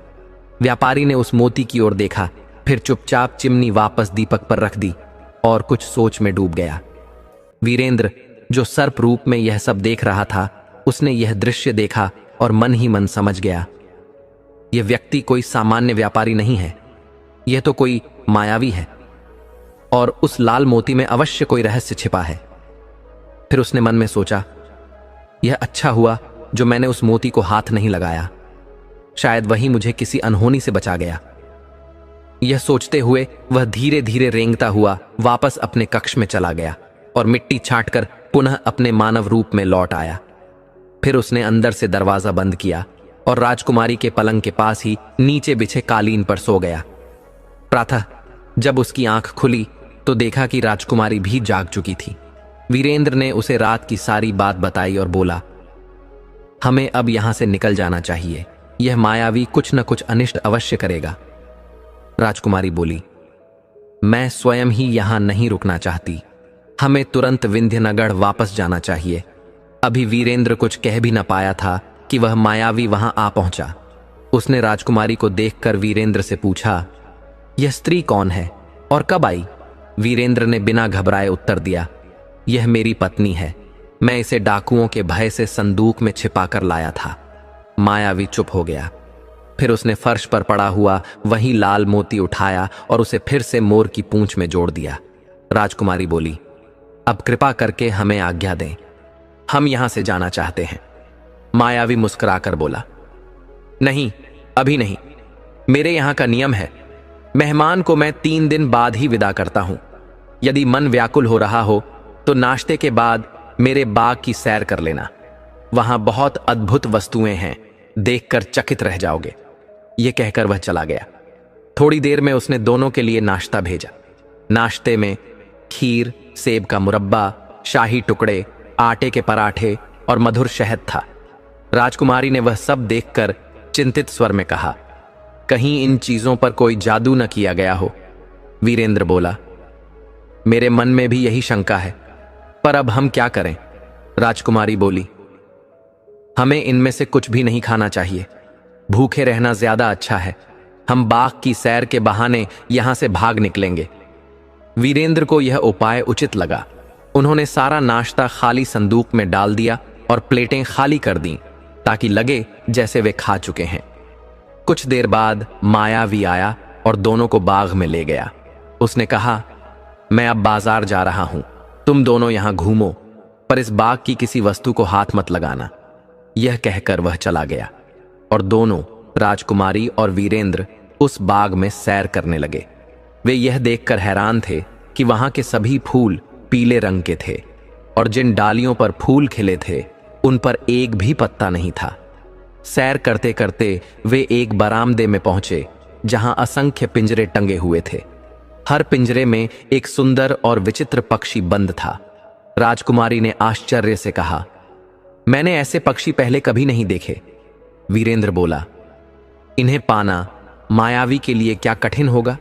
व्यापारी ने उस मोती की ओर देखा, फिर चुपचाप चिमनी वापस दीपक पर रख दी और कुछ सोच में डूब गया। वीरेंद्र, जो सर्प रूप में यह सब देख रहा था, उसने यह दृश्य देखा और मन ही मन समझ गया, यह व्यक्ति कोई सामान्य व्यापारी नहीं है, यह तो कोई मायावी है और उस लाल मोती में अवश्य कोई रहस्य छिपा है। फिर उसने मन में सोचा, यह अच्छा हुआ जो मैंने उस मोती को हाथ नहीं लगाया, शायद वही मुझे किसी अनहोनी से बचा गया। यह सोचते हुए वह धीरे धीरे रेंगता हुआ वापस अपने कक्ष में चला गया और मिट्टी छांटकर पुनः अपने मानव रूप में लौट आया। फिर उसने अंदर से दरवाजा बंद किया और राजकुमारी के पलंग के पास ही नीचे बिछे कालीन पर सो गया। प्रातः जब उसकी आंख खुली तो देखा कि राजकुमारी भी जाग चुकी थी। वीरेंद्र ने उसे रात की सारी बात बताई और बोला, हमें अब यहां से निकल जाना चाहिए, यह मायावी कुछ न कुछ अनिष्ट अवश्य करेगा। राजकुमारी बोली, मैं स्वयं ही यहां नहीं रुकना चाहती, हमें तुरंत विंध्यनगढ़ वापस जाना चाहिए। अभी वीरेंद्र कुछ कह भी न पाया था कि वह मायावी वहां आ पहुंचा। उसने राजकुमारी को देखकर वीरेंद्र से पूछा, यह स्त्री कौन है और कब आई? वीरेंद्र ने बिना घबराए उत्तर दिया, यह मेरी पत्नी है, मैं इसे डाकुओं के भय से संदूक में छिपाकर लाया था। मायावी चुप हो गया। फिर उसने फर्श पर पड़ा हुआ वही लाल मोती उठाया और उसे फिर से मोर की पूंछ में जोड़ दिया। राजकुमारी बोली, अब कृपा करके हमें आज्ञा दें, हम यहां से जाना चाहते हैं। मायावी मुस्कुराकर बोला, नहीं, अभी नहीं, मेरे यहां का नियम है, मेहमान को मैं 3 दिन बाद ही विदा करता हूं। यदि मन व्याकुल हो रहा हो तो नाश्ते के बाद मेरे बाग की सैर कर लेना, वहां बहुत अद्भुत वस्तुएं हैं, देखकर चकित रह जाओगे। यह कहकर वह चला गया। थोड़ी देर में उसने दोनों के लिए नाश्ता भेजा। नाश्ते में खीर, सेब का मुरब्बा, शाही टुकड़े, आटे के पराठे और मधुर शहद था। राजकुमारी ने वह सब देखकर चिंतित स्वर में कहा, कहीं इन चीजों पर कोई जादू न किया गया हो। वीरेंद्र बोला, मेरे मन में भी यही शंका है, पर अब हम क्या करें? राजकुमारी बोली, हमें इनमें से कुछ भी नहीं खाना चाहिए, भूखे रहना ज्यादा अच्छा है। हम बाग की सैर के बहाने यहां से भाग निकलेंगे। वीरेंद्र को यह उपाय उचित लगा। उन्होंने सारा नाश्ता खाली संदूक में डाल दिया और प्लेटें खाली कर दीं ताकि लगे जैसे वे खा चुके हैं। कुछ देर बाद मायावी आया और दोनों को बाग में ले गया। उसने कहा, मैं अब बाजार जा रहा हूं, तुम दोनों यहां घूमो, पर इस बाग की किसी वस्तु को हाथ मत लगाना। यह कहकर वह चला गया और दोनों, राजकुमारी और वीरेंद्र, उस बाग में सैर करने लगे। वे यह देखकर हैरान थे कि वहां के सभी फूल पीले रंग के थे और जिन डालियों पर फूल खिले थे उन पर एक भी पत्ता नहीं था। सैर करते करते वे एक बरामदे में पहुंचे जहां असंख्य पिंजरे टंगे हुए थे। हर पिंजरे में एक सुंदर और विचित्र पक्षी बंद था। राजकुमारी ने आश्चर्य से कहा, मैंने ऐसे पक्षी पहले कभी नहीं देखे। वीरेंद्र बोला, इन्हें पाना मायावी के लिए क्या कठिन होगा?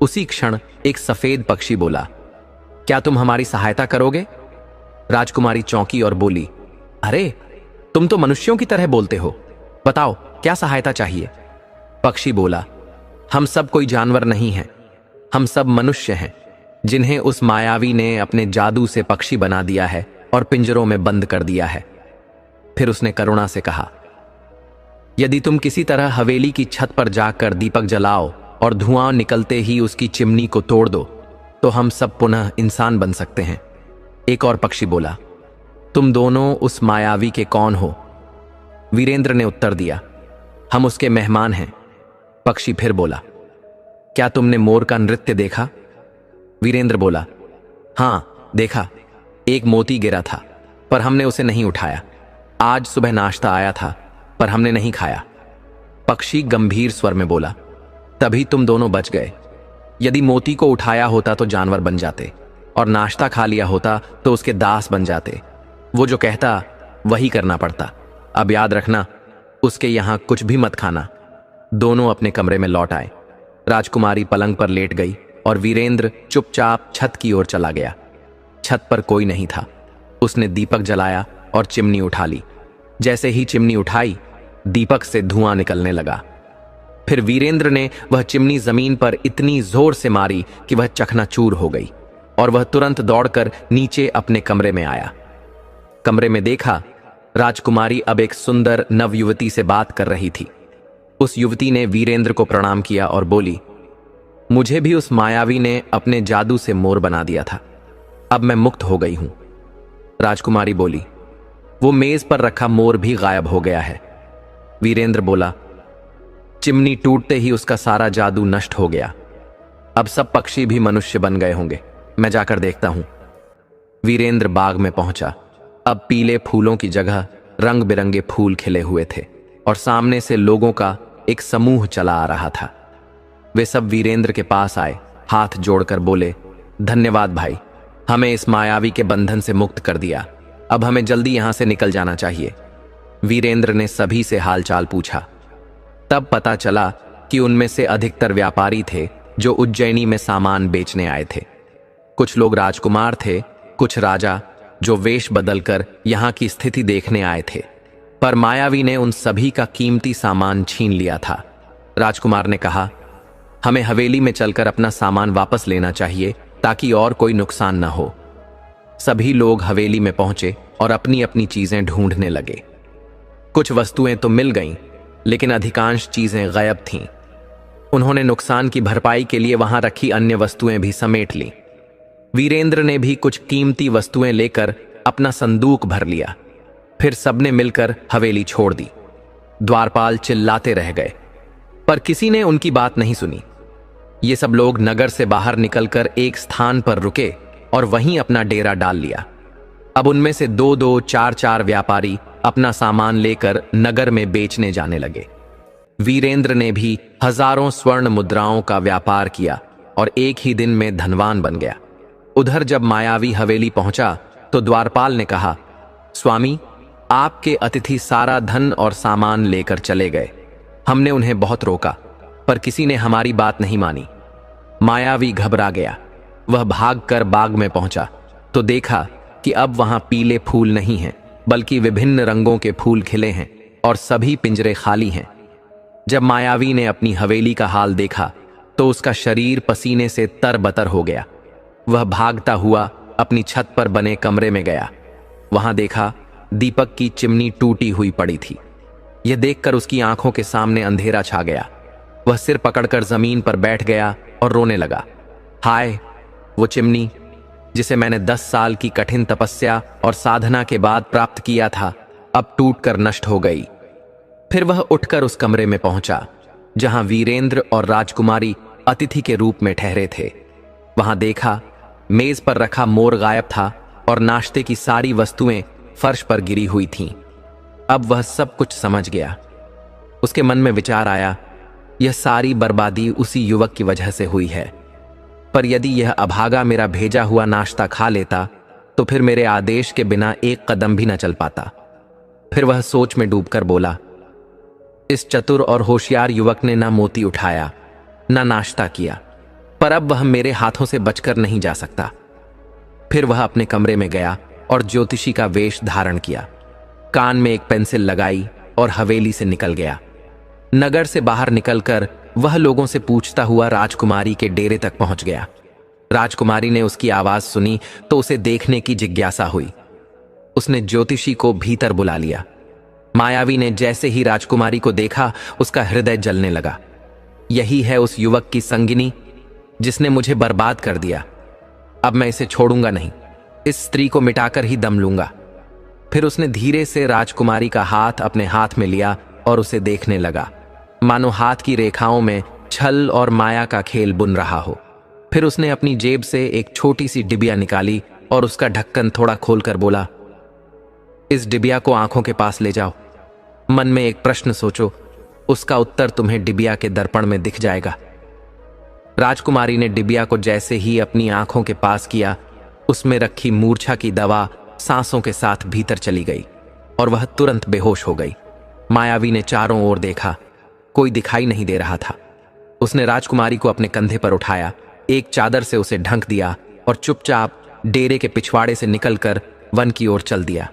उसी क्षण एक सफेद पक्षी बोला, क्या तुम हमारी सहायता करोगे? राजकुमारी चौंकी और बोली, अरे तुम तो मनुष्यों की तरह बोलते हो, बताओ क्या सहायता चाहिए? पक्षी बोला, हम सब कोई जानवर नहीं हैं, हम सब मनुष्य हैं जिन्हें उस मायावी ने अपने जादू से पक्षी बना दिया है और पिंजरों में बंद कर दिया है। फिर उसने करुणा से कहा, यदि तुम किसी तरह हवेली की छत पर जाकर दीपक जलाओ और धुआं निकलते ही उसकी चिमनी को तोड़ दो तो हम सब पुनः इंसान बन सकते हैं। एक और पक्षी बोला, तुम दोनों उस मायावी के कौन हो? वीरेंद्र ने उत्तर दिया, हम उसके मेहमान हैं। पक्षी फिर बोला, क्या तुमने मोर का नृत्य देखा? वीरेंद्र बोला, हां देखा, एक मोती गिरा था पर हमने उसे नहीं उठाया। आज सुबह नाश्ता आया था पर हमने नहीं खाया। पक्षी गंभीर स्वर में बोला, तभी तुम दोनों बच गए। यदि मोती को उठाया होता तो जानवर बन जाते, और नाश्ता खा लिया होता तो उसके दास बन जाते। वो जो कहता वही करना पड़ता। अब याद रखना, उसके यहां कुछ भी मत खाना। दोनों अपने कमरे में लौट आए। राजकुमारी पलंग पर लेट गई और वीरेंद्र चुपचाप छत की ओर चला गया। छत पर कोई नहीं था। उसने दीपक जलाया और चिमनी उठा ली। जैसे ही चिमनी उठाई, दीपक से धुआं निकलने लगा। फिर वीरेंद्र ने वह चिमनी जमीन पर इतनी जोर से मारी कि वह चकनाचूर हो गई और वह तुरंत दौड़कर नीचे अपने कमरे में आया। कमरे में देखा, राजकुमारी अब एक सुंदर नवयुवती से बात कर रही थी। उस युवती ने वीरेंद्र को प्रणाम किया और बोली, मुझे भी उस मायावी ने अपने जादू से मोर बना दिया था। अब मैं मुक्त हो गई हूं। राजकुमारी बोली, वो मेज पर रखा मोर भी गायब हो गया है। वीरेंद्र बोला, चिमनी टूटते ही उसका सारा जादू नष्ट हो गया। अब सब पक्षी भी मनुष्य बन गए होंगे। मैं जाकर देखता हूं। वीरेंद्र बाग में पहुंचा। अब पीले फूलों की जगह रंग बिरंगे फूल खिले हुए थे और सामने से लोगों का एक समूह चला आ रहा था। वे सब वीरेंद्र के पास आए, हाथ जोड़कर बोले, धन्यवाद भाई, हमें इस मायावी के बंधन से मुक्त कर दिया। अब हमें जल्दी यहां से निकल जाना चाहिए। वीरेंद्र ने सभी से हालचाल पूछा। तब पता चला कि उनमें से अधिकतर व्यापारी थे जो उज्जैनी में सामान बेचने आए थे। कुछ लोग राजकुमार थे, कुछ राजा जो वेश बदलकर यहां की स्थिति देखने आए थे। पर मायावी ने उन सभी का कीमती सामान छीन लिया था। राजकुमार ने कहा, हमें हवेली में चलकर अपना सामान वापस लेना चाहिए ताकि और कोई नुकसान न हो। सभी लोग हवेली में पहुंचे और अपनी अपनी चीजें ढूंढने लगे। कुछ वस्तुएं तो मिल गईं, लेकिन अधिकांश चीजें गायब थीं। उन्होंने नुकसान की भरपाई के लिए वहां रखी अन्य वस्तुएं भी समेट लीं। वीरेंद्र ने भी कुछ कीमती वस्तुएं लेकर अपना संदूक भर लिया। फिर सबने मिलकर हवेली छोड़ दी। द्वारपाल चिल्लाते रह गए, पर किसी ने उनकी बात नहीं सुनी। ये सब लोग नगर से बाहर निकलकर एक स्थान पर रुके और वहीं अपना डेरा डाल लिया। अब उनमें से 2-2, 4-4 व्यापारी अपना सामान लेकर नगर में बेचने जाने लगे। वीरेंद्र ने भी हजारों स्वर्ण मुद्राओं का व्यापार किया और एक ही दिन में धनवान बन गया। उधर जब मायावी हवेली पहुंचा तो द्वारपाल ने कहा, स्वामी, आपके अतिथि सारा धन और सामान लेकर चले गए। हमने उन्हें बहुत रोका, पर किसी ने हमारी बात नहीं मानी। मायावी घबरा गया। वह भागकर बाग में पहुंचा तो देखा कि अब वहां पीले फूल नहीं हैं, बल्कि विभिन्न रंगों के फूल खिले हैं और सभी पिंजरे खाली हैं। जब मायावी ने अपनी हवेली का हाल देखा तो उसका शरीर पसीने से तरबतर हो गया। वह भागता हुआ अपनी छत पर बने कमरे में गया। वहां देखा दीपक की चिमनी टूटी हुई पड़ी थी। यह देखकर उसकी आंखों के सामने अंधेरा छा गया। वह सिर पकड़कर जमीन पर बैठ गया और रोने लगा। हाय, वो चिमनी जिसे मैंने 10 साल की कठिन तपस्या और साधना के बाद प्राप्त किया था, अब टूटकर नष्ट हो गई। फिर वह उठकर उस कमरे में पहुंचा जहां वीरेंद्र और राजकुमारी अतिथि के रूप में ठहरे थे। वहां देखा मेज पर रखा मोर गायब था और नाश्ते की सारी वस्तुएं फर्श पर गिरी हुई थीं। अब वह सब कुछ समझ गया। उसके मन में विचार आया, यह सारी बर्बादी उसी युवक की वजह से हुई है। पर यदि यह अभागा मेरा भेजा हुआ नाश्ता खा लेता तो फिर मेरे आदेश के बिना एक कदम भी न चल पाता। फिर वह सोच में डूबकर बोला, इस चतुर और होशियार युवक ने ना मोती उठाया, ना नाश्ता किया, पर अब वह मेरे हाथों से बचकर नहीं जा सकता। फिर वह अपने कमरे में गया और ज्योतिषी का वेश धारण किया। कान में एक पेंसिल लगाई और हवेली से निकल गया। नगर से बाहर निकलकर वह लोगों से पूछता हुआ राजकुमारी के डेरे तक पहुंच गया। राजकुमारी ने उसकी आवाज सुनी तो उसे देखने की जिज्ञासा हुई। उसने ज्योतिषी को भीतर बुला लिया। मायावी ने जैसे ही राजकुमारी को देखा, उसका हृदय जलने लगा। यही है उस युवक की संगिनी जिसने मुझे बर्बाद कर दिया। अब मैं इसे छोड़ूंगा नहीं, इस स्त्री को मिटाकर ही दम लूंगा। फिर उसने धीरे से राजकुमारी का हाथ अपने हाथ में लिया और उसे देखने लगा, मानो हाथ की रेखाओं में छल और माया का खेल बुन रहा हो। फिर उसने अपनी जेब से एक छोटी सी डिबिया निकाली और उसका ढक्कन थोड़ा खोलकर बोला, इस डिबिया को आंखों के पास ले जाओ। मन में एक प्रश्न सोचो, उसका उत्तर तुम्हें डिबिया के दर्पण में दिख जाएगा। राजकुमारी ने डिबिया को जैसे ही अपनी आंखों के पास किया, उसमें रखी मूर्छा की दवा सांसों के साथ भीतर चली गई और वह तुरंत बेहोश हो गई। मायावी ने चारों ओर देखा, कोई दिखाई नहीं दे रहा था। उसने राजकुमारी को अपने कंधे पर उठाया, एक चादर से उसे ढक दिया और चुपचाप डेरे के पिछवाड़े से निकलकर वन की ओर चल दिया।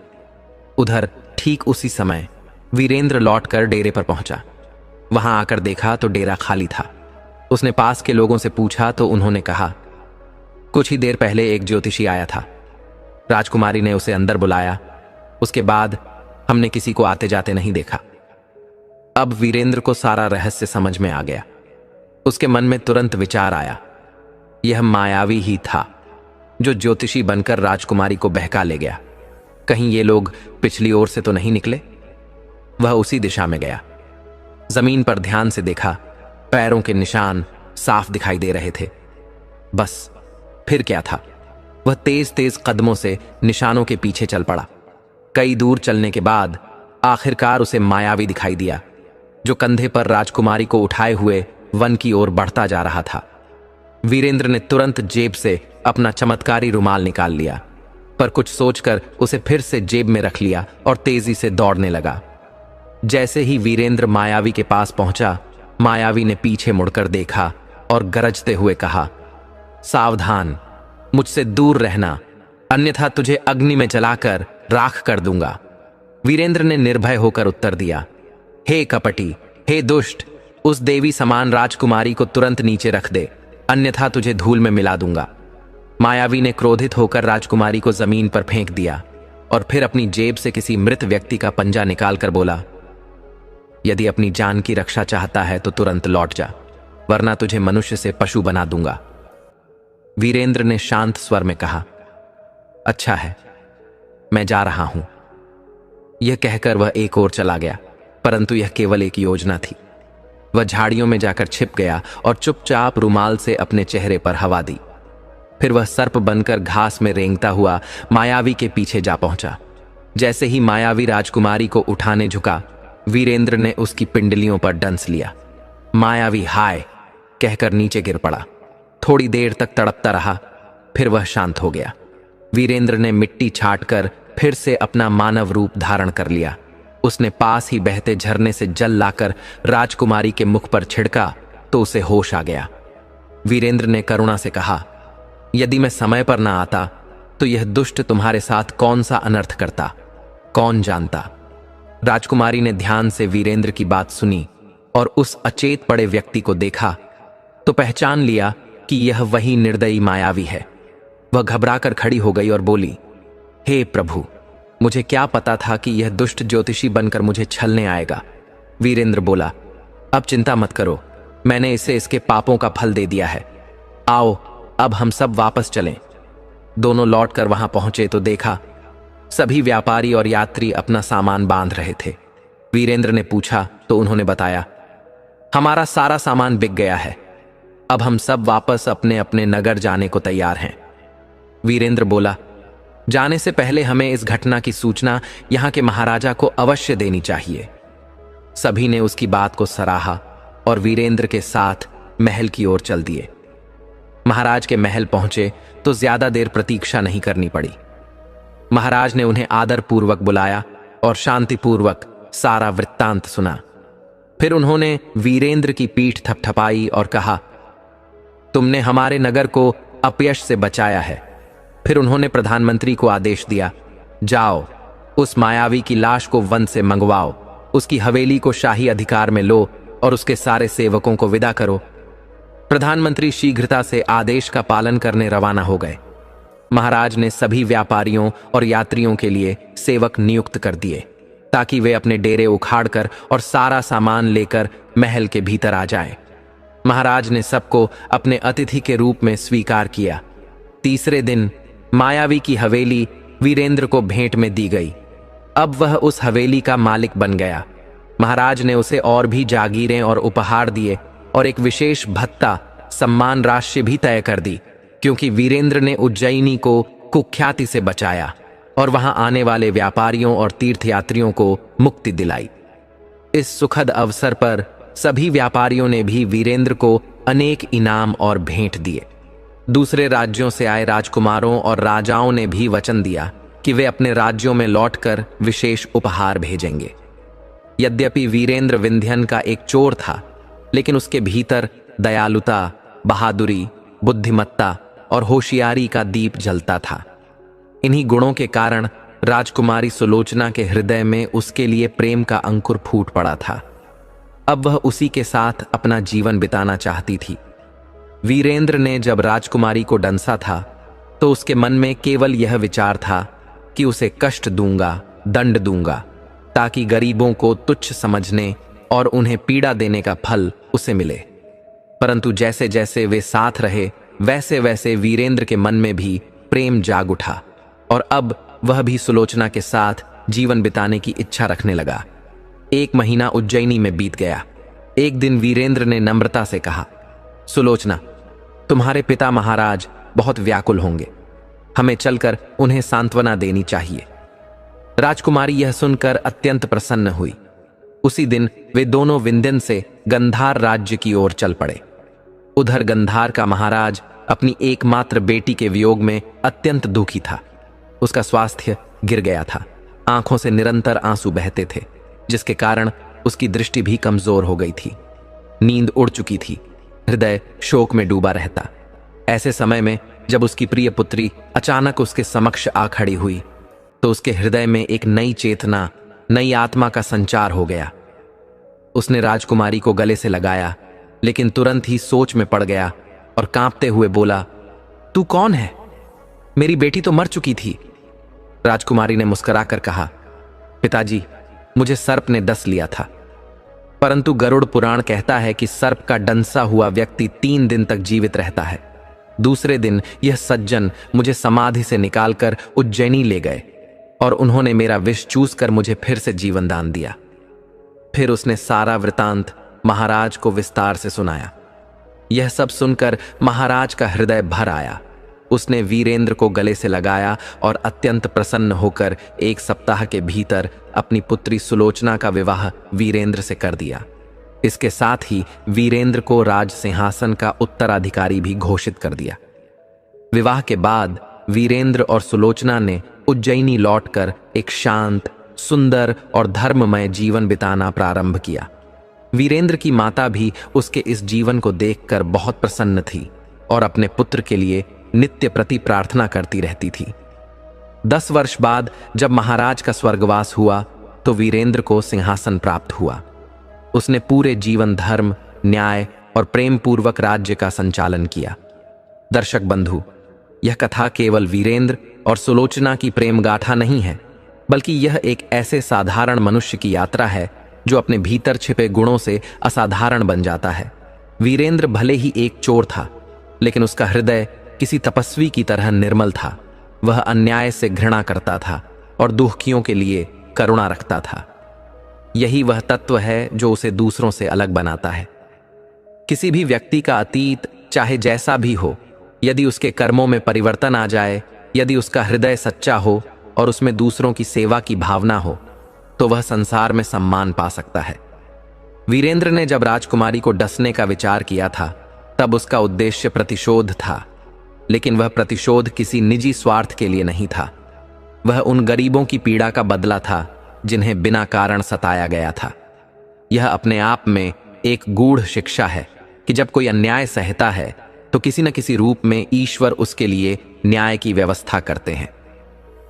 उधर ठीक उसी समय वीरेंद्र लौटकर डेरे पर पहुंचा। वहां आकर देखा तो डेरा खाली था। उसने पास के लोगों से पूछा तो उन्होंने कहा, कुछ ही देर पहले एक ज्योतिषी आया था। राजकुमारी ने उसे अंदर बुलाया। उसके बाद हमने किसी को आते जाते नहीं देखा। अब वीरेंद्र को सारा रहस्य समझ में आ गया। उसके मन में तुरंत विचार आया, यह मायावी ही था जो ज्योतिषी बनकर राजकुमारी को बहका ले गया। कहीं ये लोग पिछली ओर से तो नहीं निकले। वह उसी दिशा में गया। जमीन पर ध्यान से देखा, पैरों के निशान साफ दिखाई दे रहे थे। बस फिर क्या था, वह तेज तेज कदमों से निशानों के पीछे चल पड़ा। कई दूर चलने के बाद आखिरकार उसे मायावी दिखाई दिया, जो कंधे पर राजकुमारी को उठाए हुए वन की ओर बढ़ता जा रहा था। वीरेंद्र ने तुरंत जेब से अपना चमत्कारी रुमाल निकाल लिया, पर कुछ सोचकर उसे फिर से जेब में रख लिया और तेजी से दौड़ने लगा। जैसे ही वीरेंद्र मायावी के पास पहुंचा, मायावी ने पीछे मुड़कर देखा और गरजते हुए कहा, सावधान, मुझसे दूर रहना, अन्यथा तुझे अग्नि में जलाकर राख कर दूंगा। वीरेंद्र ने निर्भय होकर उत्तर दिया, हे कपटी, हे दुष्ट, उस देवी समान राजकुमारी को तुरंत नीचे रख दे, अन्यथा तुझे धूल में मिला दूंगा। मायावी ने क्रोधित होकर राजकुमारी को जमीन पर फेंक दिया और फिर अपनी जेब से किसी मृत व्यक्ति का पंजा निकालकर बोला, यदि अपनी जान की रक्षा चाहता है तो तुरंत लौट जा, वरना तुझे मनुष्य से पशु बना दूंगा। वीरेंद्र ने शांत स्वर में कहा, अच्छा है, मैं जा रहा हूं। यह कहकर वह एक ओर चला गया, परंतु यह केवल एक योजना थी। वह झाड़ियों में जाकर छिप गया और चुपचाप रुमाल से अपने चेहरे पर हवा दी। फिर वह सर्प बनकर घास में रेंगता हुआ मायावी के पीछे जा पहुंचा। जैसे ही मायावी राजकुमारी को उठाने झुका, वीरेंद्र ने उसकी पिंडलियों पर डंस लिया। मायावी हाय कहकर नीचे गिर पड़ा। थोड़ी देर तक तड़पता रहा, फिर वह शांत हो गया। वीरेंद्र ने मिट्टी छाटकर फिर से अपना मानव रूप धारण कर लिया। उसने पास ही बहते झरने से जल लाकर राजकुमारी के मुख पर छिड़का तो उसे होश आ गया। वीरेंद्र ने करुणा से कहा, यदि मैं समय पर ना आता तो यह दुष्ट तुम्हारे साथ कौन सा अनर्थ करता, कौन जानता। राजकुमारी ने ध्यान से वीरेंद्र की बात सुनी और उस अचेत पड़े व्यक्ति को देखा तो पहचान लिया कि यह वही निर्दयी मायावी है। वह घबराकर खड़ी हो गई और बोली, हे प्रभु, मुझे क्या पता था कि यह दुष्ट ज्योतिषी बनकर मुझे छलने आएगा। वीरेंद्र बोला, अब चिंता मत करो, मैंने इसे इसके पापों का फल दे दिया है। आओ अब हम सब वापस चलें। दोनों लौटकर वहां पहुंचे तो देखा सभी व्यापारी और यात्री अपना सामान बांध रहे थे। वीरेंद्र ने पूछा तो उन्होंने बताया, हमारा सारा सामान बिक गया है, अब हम सब वापस अपने अपने नगर जाने को तैयार हैं। वीरेंद्र बोला, जाने से पहले हमें इस घटना की सूचना यहां के महाराजा को अवश्य देनी चाहिए। सभी ने उसकी बात को सराहा और वीरेंद्र के साथ महल की ओर चल दिए। महाराज के महल पहुंचे तो ज्यादा देर प्रतीक्षा नहीं करनी पड़ी। महाराज ने उन्हें आदर पूर्वक बुलाया और शांतिपूर्वक सारा वृत्तांत सुना। फिर उन्होंने वीरेंद्र की पीठ थपथपाई और कहा, तुमने हमारे नगर को अपयश से बचाया है। फिर उन्होंने प्रधानमंत्री को आदेश दिया, जाओ उस मायावी की लाश को वन से मंगवाओ, उसकी हवेली को शाही अधिकार में लो और उसके सारे सेवकों को विदा करो। प्रधानमंत्री शीघ्रता से आदेश का पालन करने रवाना हो गए। महाराज ने सभी व्यापारियों और यात्रियों के लिए सेवक नियुक्त कर दिए ताकि वे अपने डेरे उखाड़कर और सारा सामान लेकर महल के भीतर आ जाएं। महाराज ने सबको अपने अतिथि के रूप में स्वीकार किया। तीसरे दिन मायावी की हवेली वीरेंद्र को भेंट में दी गई। अब वह उस हवेली का मालिक बन गया। महाराज ने उसे और भी जागीरें और उपहार दिए और एक विशेष भत्ता सम्मान राशि भी तय कर दी, क्योंकि वीरेंद्र ने उज्जैनी को कुख्याति से बचाया। और वहां आने वाले व्यापारियों और तीर्थयात्रियों को मुक्ति दिलाई। इस सुखद अवसर पर सभी व्यापारियों ने भी वीरेंद्र को अनेक इनाम और भेंट दिए। दूसरे राज्यों से आए राजकुमारों और राजाओं ने भी वचन दिया कि वे अपने राज्यों में लौटकर विशेष उपहार भेजेंगे। यद्यपि वीरेंद्र विंध्यन का एक चोर था, लेकिन उसके भीतर दयालुता, बहादुरी, बुद्धिमत्ता और होशियारी का दीप जलता था। इन्हीं गुणों के कारण राजकुमारी सुलोचना के हृदय में उसके लिए प्रेम का अंकुर फूट पड़ा था। अब वह उसी के साथ अपना जीवन बिताना चाहती थी। वीरेंद्र ने जब राजकुमारी को डंसा था तो उसके मन में केवल यह विचार था कि उसे कष्ट दूंगा, दंड दूंगा, ताकि गरीबों को तुच्छ समझने और उन्हें पीड़ा देने का फल उसे मिले। परंतु जैसे जैसे वे साथ रहे, वैसे वैसे वीरेंद्र के मन में भी प्रेम जाग उठा और अब वह भी सुलोचना के साथ जीवन बिताने की इच्छा रखने लगा। 1 महीना उज्जैनी में बीत गया। एक दिन वीरेंद्र ने नम्रता से कहा, सुलोचना, तुम्हारे पिता महाराज बहुत व्याकुल होंगे, हमें चलकर उन्हें सांत्वना देनी चाहिए। राजकुमारी यह सुनकर अत्यंत प्रसन्न हुई। उसी दिन वे दोनों विंध्यन से गंधार राज्य की ओर चल पड़े। उधर गंधार का महाराज अपनी एकमात्र बेटी के वियोग में अत्यंत दुखी था। उसका स्वास्थ्य गिर गया था, आंखों से निरंतर आंसू बहते थे, जिसके कारण उसकी दृष्टि भी कमजोर हो गई थी। नींद उड़ चुकी थी, हृदय शोक में डूबा रहता। ऐसे समय में जब उसकी प्रिय पुत्री अचानक उसके समक्ष आ खड़ी हुई तो उसके हृदय में एक नई चेतना, नई आत्मा का संचार हो गया। उसने राजकुमारी को गले से लगाया, लेकिन तुरंत ही सोच में पड़ गया और कांपते हुए बोला, तू कौन है? मेरी बेटी तो मर चुकी थी। राजकुमारी ने मुस्कुराकर कहा, पिताजी, मुझे सर्प ने डस लिया था। परंतु गरुड़ पुराण कहता है कि सर्प का डंसा हुआ व्यक्ति 3 दिन तक जीवित रहता है। दूसरे दिन यह सज्जन मुझे समाधि से निकालकर उज्जैनी ले गए और उन्होंने मेरा विष चूसकर मुझे फिर से जीवन दान दिया। फिर उसने सारा वृतांत महाराज को विस्तार से सुनाया। यह सब सुनकर महाराज का हृदय भर आया। उसने वीरेंद्र को गले से लगाया और अत्यंत प्रसन्न होकर 1 सप्ताह के भीतर अपनी पुत्री सुलोचना का विवाह वीरेंद्र से कर दिया। इसके साथ ही वीरेंद्र को राज सिंहासन का उत्तराधिकारी भी घोषित कर दिया। विवाह के बाद वीरेंद्र और सुलोचना ने उज्जैनी लौटकर एक शांत, सुंदर और धर्ममय जीवन बिताना प्रारंभ किया। वीरेंद्र की माता भी उसके इस जीवन को देखकर बहुत प्रसन्न थी और अपने पुत्र के लिए नित्य प्रति प्रार्थना करती रहती थी। 10 वर्ष बाद जब महाराज का स्वर्गवास हुआ तो वीरेंद्र को सिंहासन प्राप्त हुआ। उसने पूरे जीवन धर्म, न्याय और प्रेम पूर्वक राज्य का संचालन किया। दर्शक बंधु, यह कथा केवल वीरेंद्र और सुलोचना की प्रेम गाथा नहीं है, बल्कि यह एक ऐसे साधारण मनुष्य की यात्रा है जो अपने भीतर छिपे गुणों से असाधारण बन जाता है। वीरेंद्र भले ही एक चोर था, लेकिन उसका हृदय किसी तपस्वी की तरह निर्मल था। वह अन्याय से घृणा करता था और दुखियों के लिए करुणा रखता था। यही वह तत्व है जो उसे दूसरों से अलग बनाता है। किसी भी व्यक्ति का अतीत चाहे जैसा भी हो, यदि उसके कर्मों में परिवर्तन आ जाए, यदि उसका हृदय सच्चा हो और उसमें दूसरों की सेवा की भावना हो, तो वह संसार में सम्मान पा सकता है। वीरेंद्र ने जब राजकुमारी को डसने का विचार किया था, तब उसका उद्देश्य प्रतिशोध था, लेकिन वह प्रतिशोध किसी निजी स्वार्थ के लिए नहीं था। वह उन गरीबों की पीड़ा का बदला था जिन्हें बिना कारण सताया गया था। यह अपने आप में एक गूढ़ शिक्षा है कि जब कोई अन्याय सहता है तो किसी न किसी रूप में ईश्वर उसके लिए न्याय की व्यवस्था करते हैं।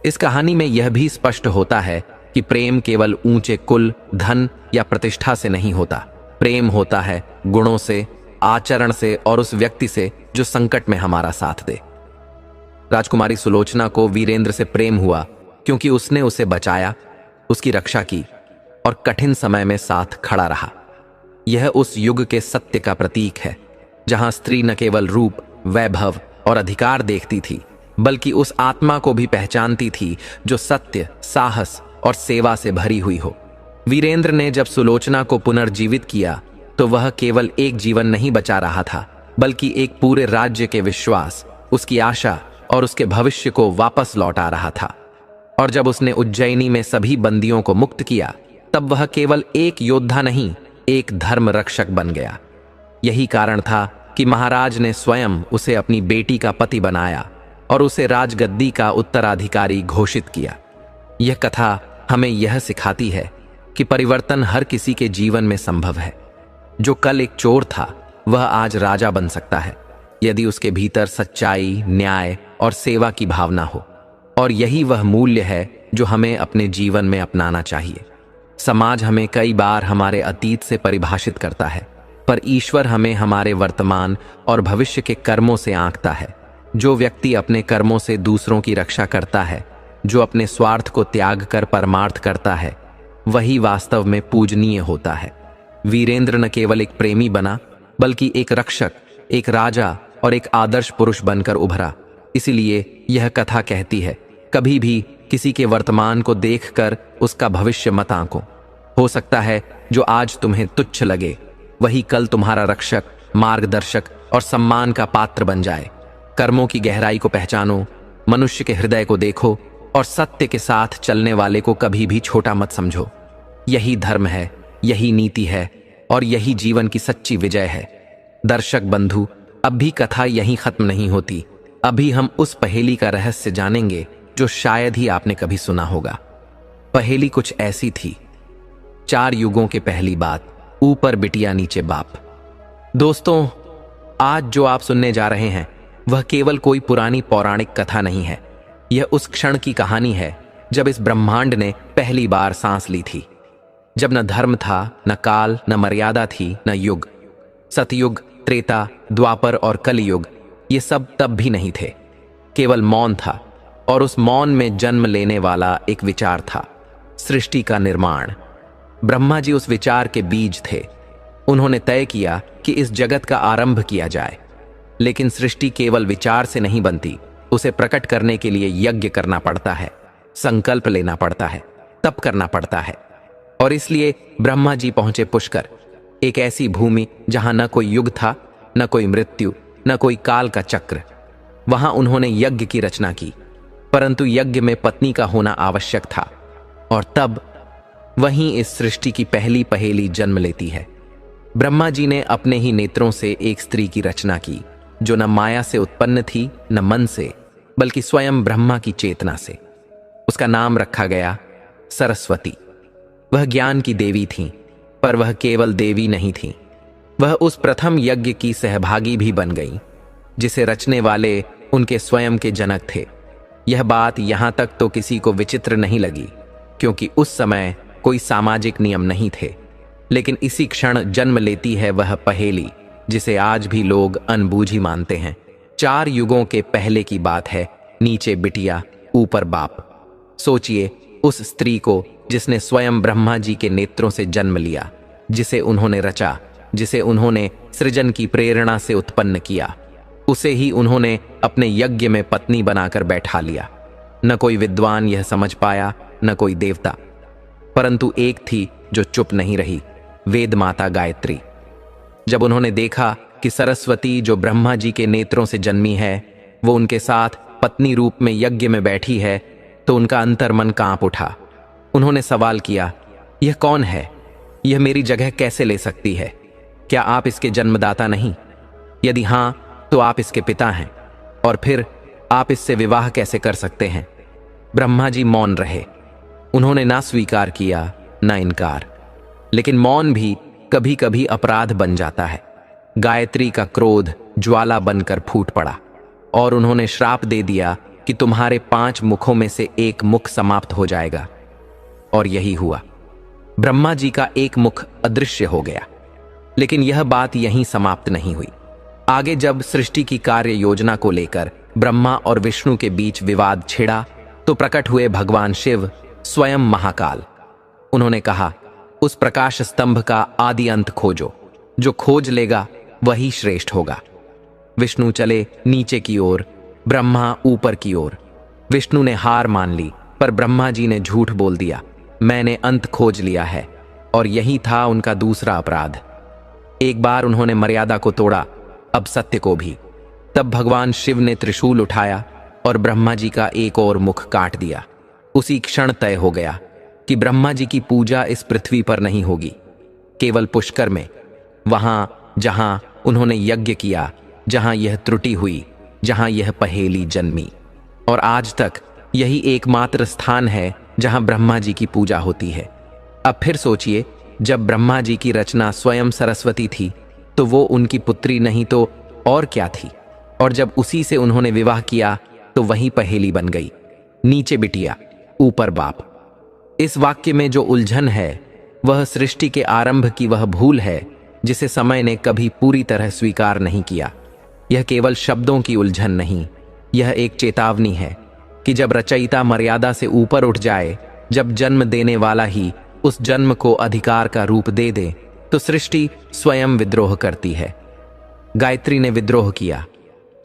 इस कहानी में यह भी स्पष्ट होता है कि प्रेम केवल ऊंचे कुल, धन या प्रतिष्ठा से नहीं होता। प्रेम होता है गुणों से, आचरण से और उस व्यक्ति से जो संकट में हमारा साथ दे। राजकुमारी सुलोचना को वीरेंद्र से प्रेम हुआ क्योंकि उसने उसे बचाया, उसकी रक्षा की और कठिन समय में साथ खड़ा रहा। यह उस युग के सत्य का प्रतीक है जहां स्त्री न केवल रूप, वैभव और अधिकार देखती थी, बल्कि उस आत्मा को भी पहचानती थी जो सत्य, साहस और सेवा से भरी हुई हो। वीरेंद्र ने जब सुलोचना को पुनर्जीवित किया तो वह केवल एक जीवन नहीं बचा रहा था, बल्कि एक पूरे राज्य के विश्वास, उसकी आशा और उसके भविष्य को वापस लौटा रहा था। और जब उसने उज्जैनी में सभी बंदियों को मुक्त किया, तब वह केवल एक योद्धा नहीं, एक धर्म रक्षक बन गया। यही कारण था कि महाराज ने स्वयं उसे अपनी बेटी का पति बनाया और उसे राजगद्दी का उत्तराधिकारी घोषित किया। यह कथा हमें यह सिखाती है कि परिवर्तन हर किसी के जीवन में संभव है। जो कल एक चोर था, वह आज राजा बन सकता है, यदि उसके भीतर सच्चाई, न्याय और सेवा की भावना हो। और यही वह मूल्य है जो हमें अपने जीवन में अपनाना चाहिए। समाज हमें कई बार हमारे अतीत से परिभाषित करता है, पर ईश्वर हमें हमारे वर्तमान और भविष्य के कर्मों से आंकता है। जो व्यक्ति अपने कर्मों से दूसरों की रक्षा करता है, जो अपने स्वार्थ को त्याग कर परमार्थ करता है, वही वास्तव में पूजनीय होता है। वीरेंद्र न केवल एक प्रेमी बना, बल्कि एक रक्षक, एक राजा और एक आदर्श पुरुष बनकर उभरा। इसीलिए यह कथा कहती है, कभी भी किसी के वर्तमान को देखकर उसका भविष्य मत आंको। हो सकता है जो आज तुम्हें तुच्छ लगे, वही कल तुम्हारा रक्षक, मार्गदर्शक और सम्मान का पात्र बन जाए। कर्मों की गहराई को पहचानो, मनुष्य के हृदय को देखो और सत्य के साथ चलने वाले को कभी भी छोटा मत समझो। यही धर्म है, यही नीति है और यही जीवन की सच्ची विजय है। दर्शक बंधु, अब भी कथा यहीं खत्म नहीं होती। अभी हम उस पहेली का रहस्य जानेंगे जो शायद ही आपने कभी सुना होगा। पहेली कुछ ऐसी थी। 4 युगों के पहली बात, ऊपर बिटिया नीचे बाप। दोस्तों, आज जो आप सुनने जा रहे हैं वह केवल कोई पुरानी पौराणिक कथा नहीं है। यह उस क्षण की कहानी है जब इस ब्रह्मांड ने पहली बार सांस ली थी। जब न धर्म था, न काल, न मर्यादा थी, न युग। सतयुग, त्रेता, द्वापर और कलयुग, ये सब तब भी नहीं थे। केवल मौन था, और उस मौन में जन्म लेने वाला एक विचार था, सृष्टि का निर्माण। ब्रह्मा जी उस विचार के बीज थे। उन्होंने तय किया कि इस जगत का आरंभ किया जाए। लेकिन सृष्टि केवल विचार से नहीं बनती, उसे प्रकट करने के लिए यज्ञ करना पड़ता है, संकल्प लेना पड़ता है, तप करना पड़ता है। और इसलिए ब्रह्मा जी पहुंचे पुष्कर, एक ऐसी भूमि जहां न कोई युग था, न कोई मृत्यु, न कोई काल का चक्र। वहां उन्होंने यज्ञ की रचना की, परंतु यज्ञ में पत्नी का होना आवश्यक था। और तब वहीं इस सृष्टि की पहली पहेली जन्म लेती है। ब्रह्मा जी ने अपने ही नेत्रों से एक स्त्री की रचना की, जो न माया से उत्पन्न थी, न मन से, बल्कि स्वयं ब्रह्मा की चेतना से। उसका नाम रखा गया सरस्वती। वह ज्ञान की देवी थीं, पर वह केवल देवी नहीं थीं। वह उस प्रथम यज्ञ की सहभागी भी बन गईं, जिसे रचने वाले उनके स्वयं के जनक थे। यह बात यहां तक तो किसी को विचित्र नहीं लगी, क्योंकि उस समय कोई सामाजिक नियम नहीं थे। लेकिन इसी क्षण जन्म लेती है वह पहेली, जिसे आज भी लोग अनबूझी मानते हैं। 4 युगों के पहले की बात है, नीचे बिटिया, ऊपर बाप। सोचिए उस स्त्री को जिसने स्वयं ब्रह्मा जी के नेत्रों से जन्म लिया, जिसे उन्होंने रचा, जिसे उन्होंने सृजन की प्रेरणा से उत्पन्न किया। उसे ही उन्होंने अपने यज्ञ में पत्नी बनाकर बैठा लिया। न कोई विद्वान यह समझ पाया, न कोई देवता, परंतु एक थी जो चुप नहीं रही, वेद माता गायत्री। जब उन्होंने देखा कि सरस्वती जो ब्रह्मा जी के नेत्रों से जन्मी है, वो उनके साथ पत्नी रूप में यज्ञ में बैठी है, तो उनका अंतर्मन कांप उठा। उन्होंने सवाल किया, यह कौन है? यह मेरी जगह कैसे ले सकती है? क्या आप इसके जन्मदाता नहीं? यदि हां, तो आप इसके पिता हैं, और फिर आप इससे विवाह कैसे कर सकते हैं? ब्रह्मा जी मौन रहे। उन्होंने ना स्वीकार किया, ना इनकार। लेकिन मौन भी कभी कभी अपराध बन जाता है। गायत्री का क्रोध ज्वाला बनकर फूट पड़ा, और उन्होंने श्राप दे दिया कि तुम्हारे 5 मुखों में से एक मुख समाप्त हो जाएगा। और यही हुआ। ब्रह्मा जी का एक मुख अदृश्य हो गया। लेकिन यह बात यहीं समाप्त नहीं हुई। आगे जब सृष्टि की कार्य योजना को लेकर ब्रह्मा और विष्णु के बीच विवाद छिड़ा, तो प्रकट हुए भगवान शिव, स्वयं महाकाल। उन्होंने कहा, उस प्रकाश स्तंभ का आदि अंत खोजो, जो खोज लेगा वही श्रेष्ठ होगा। विष्णु चले नीचे की ओर, ब्रह्मा ऊपर की ओर। विष्णु ने हार मान ली, पर ब्रह्मा जी ने झूठ बोल दिया, मैंने अंत खोज लिया है। और यही था उनका दूसरा अपराध। एक बार उन्होंने मर्यादा को तोड़ा, अब सत्य को भी। तब भगवान शिव ने त्रिशूल उठाया और ब्रह्मा जी का एक और मुख काट दिया। उसी क्षण तय हो गया कि ब्रह्मा जी की पूजा इस पृथ्वी पर नहीं होगी, केवल पुष्कर में, वहां जहां उन्होंने यज्ञ किया, जहां यह त्रुटि हुई, जहां यह पहेली जन्मी। और आज तक यही एकमात्र स्थान है जहां ब्रह्मा जी की पूजा होती है। अब फिर सोचिए, जब ब्रह्मा जी की रचना स्वयं सरस्वती थी तो वो उनकी पुत्री नहीं तो और क्या थी, और जब उसी से उन्होंने विवाह किया तो वही पहेली बन गई, नीचे बिटिया ऊपर बाप। इस वाक्य में जो उलझन है वह सृष्टि के आरंभ की वह भूल है जिसे समय ने कभी पूरी तरह स्वीकार नहीं किया। यह केवल शब्दों की उलझन नहीं, यह एक चेतावनी है कि जब रचयिता मर्यादा से ऊपर उठ जाए, जब जन्म देने वाला ही उस जन्म को अधिकार का रूप दे दे, तो सृष्टि स्वयं विद्रोह करती है। गायत्री ने विद्रोह किया,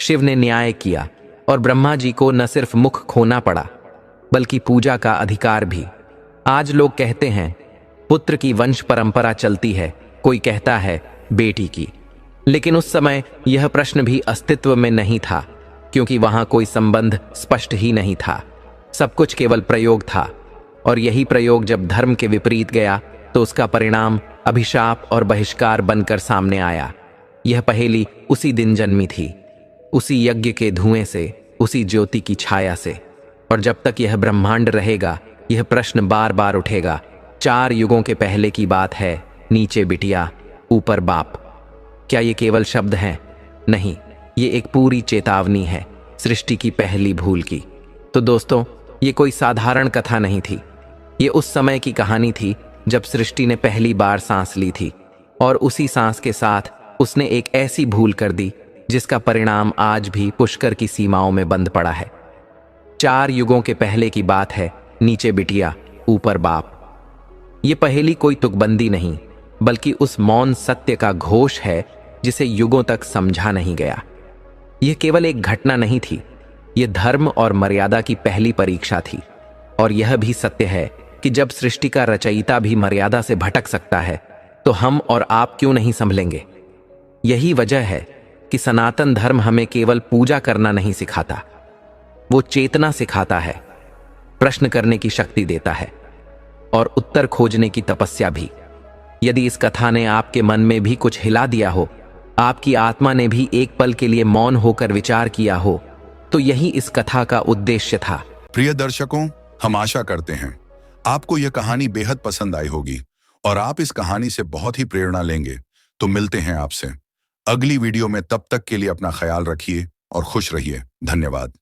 शिव ने न्याय किया, और ब्रह्मा जी को न सिर्फ मुख खोना पड़ा बल्कि पूजा का अधिकार भी। आज लोग कहते हैं पुत्र की वंश परंपरा चलती है, कोई कहता है बेटी की, लेकिन उस समय यह प्रश्न भी अस्तित्व में नहीं था, क्योंकि वहां कोई संबंध स्पष्ट ही नहीं था। सब कुछ केवल प्रयोग था, और यही प्रयोग जब धर्म के विपरीत गया तो उसका परिणाम अभिशाप और बहिष्कार बनकर सामने आया। यह पहेली उसी दिन जन्मी थी, उसी यज्ञ के धुएं से, उसी ज्योति की छाया से। और जब तक यह ब्रह्मांड रहेगा, यह प्रश्न बार बार उठेगा। 4 युगों के पहले की बात है, नीचे बिटिया ऊपर बाप। क्या ये केवल शब्द हैं? नहीं, ये एक पूरी चेतावनी है सृष्टि की पहली भूल की। तो दोस्तों, ये कोई साधारण कथा नहीं थी, ये उस समय की कहानी थी जब सृष्टि ने पहली बार सांस ली थी, और उसी सांस के साथ उसने एक ऐसी भूल कर दी जिसका परिणाम आज भी पुष्कर की सीमाओं में बंद पड़ा है। 4 युगों के पहले की बात है, नीचे बिटिया ऊपर बाप। ये पहेली कोई तुकबंदी नहीं, बल्कि उस मौन सत्य का घोष है जिसे युगों तक समझा नहीं गया। यह केवल एक घटना नहीं थी, यह धर्म और मर्यादा की पहली परीक्षा थी। और यह भी सत्य है कि जब सृष्टि का रचयिता भी मर्यादा से भटक सकता है, तो हम और आप क्यों नहीं संभलेंगे। यही वजह है कि सनातन धर्म हमें केवल पूजा करना नहीं सिखाता, वो चेतना सिखाता है, प्रश्न करने की शक्ति देता है, और उत्तर खोजने की तपस्या भी। यदि इस कथा ने आपके मन में भी कुछ हिला दिया हो, आपकी आत्मा ने भी एक पल के लिए मौन होकर विचार किया हो, तो यही इस कथा का उद्देश्य था। प्रिय दर्शकों, हम आशा करते हैं आपको यह कहानी बेहद पसंद आई होगी और आप इस कहानी से बहुत ही प्रेरणा लेंगे। तो मिलते हैं आपसे अगली वीडियो में, तब तक के लिए अपना ख्याल रखिए और खुश रहिए। धन्यवाद।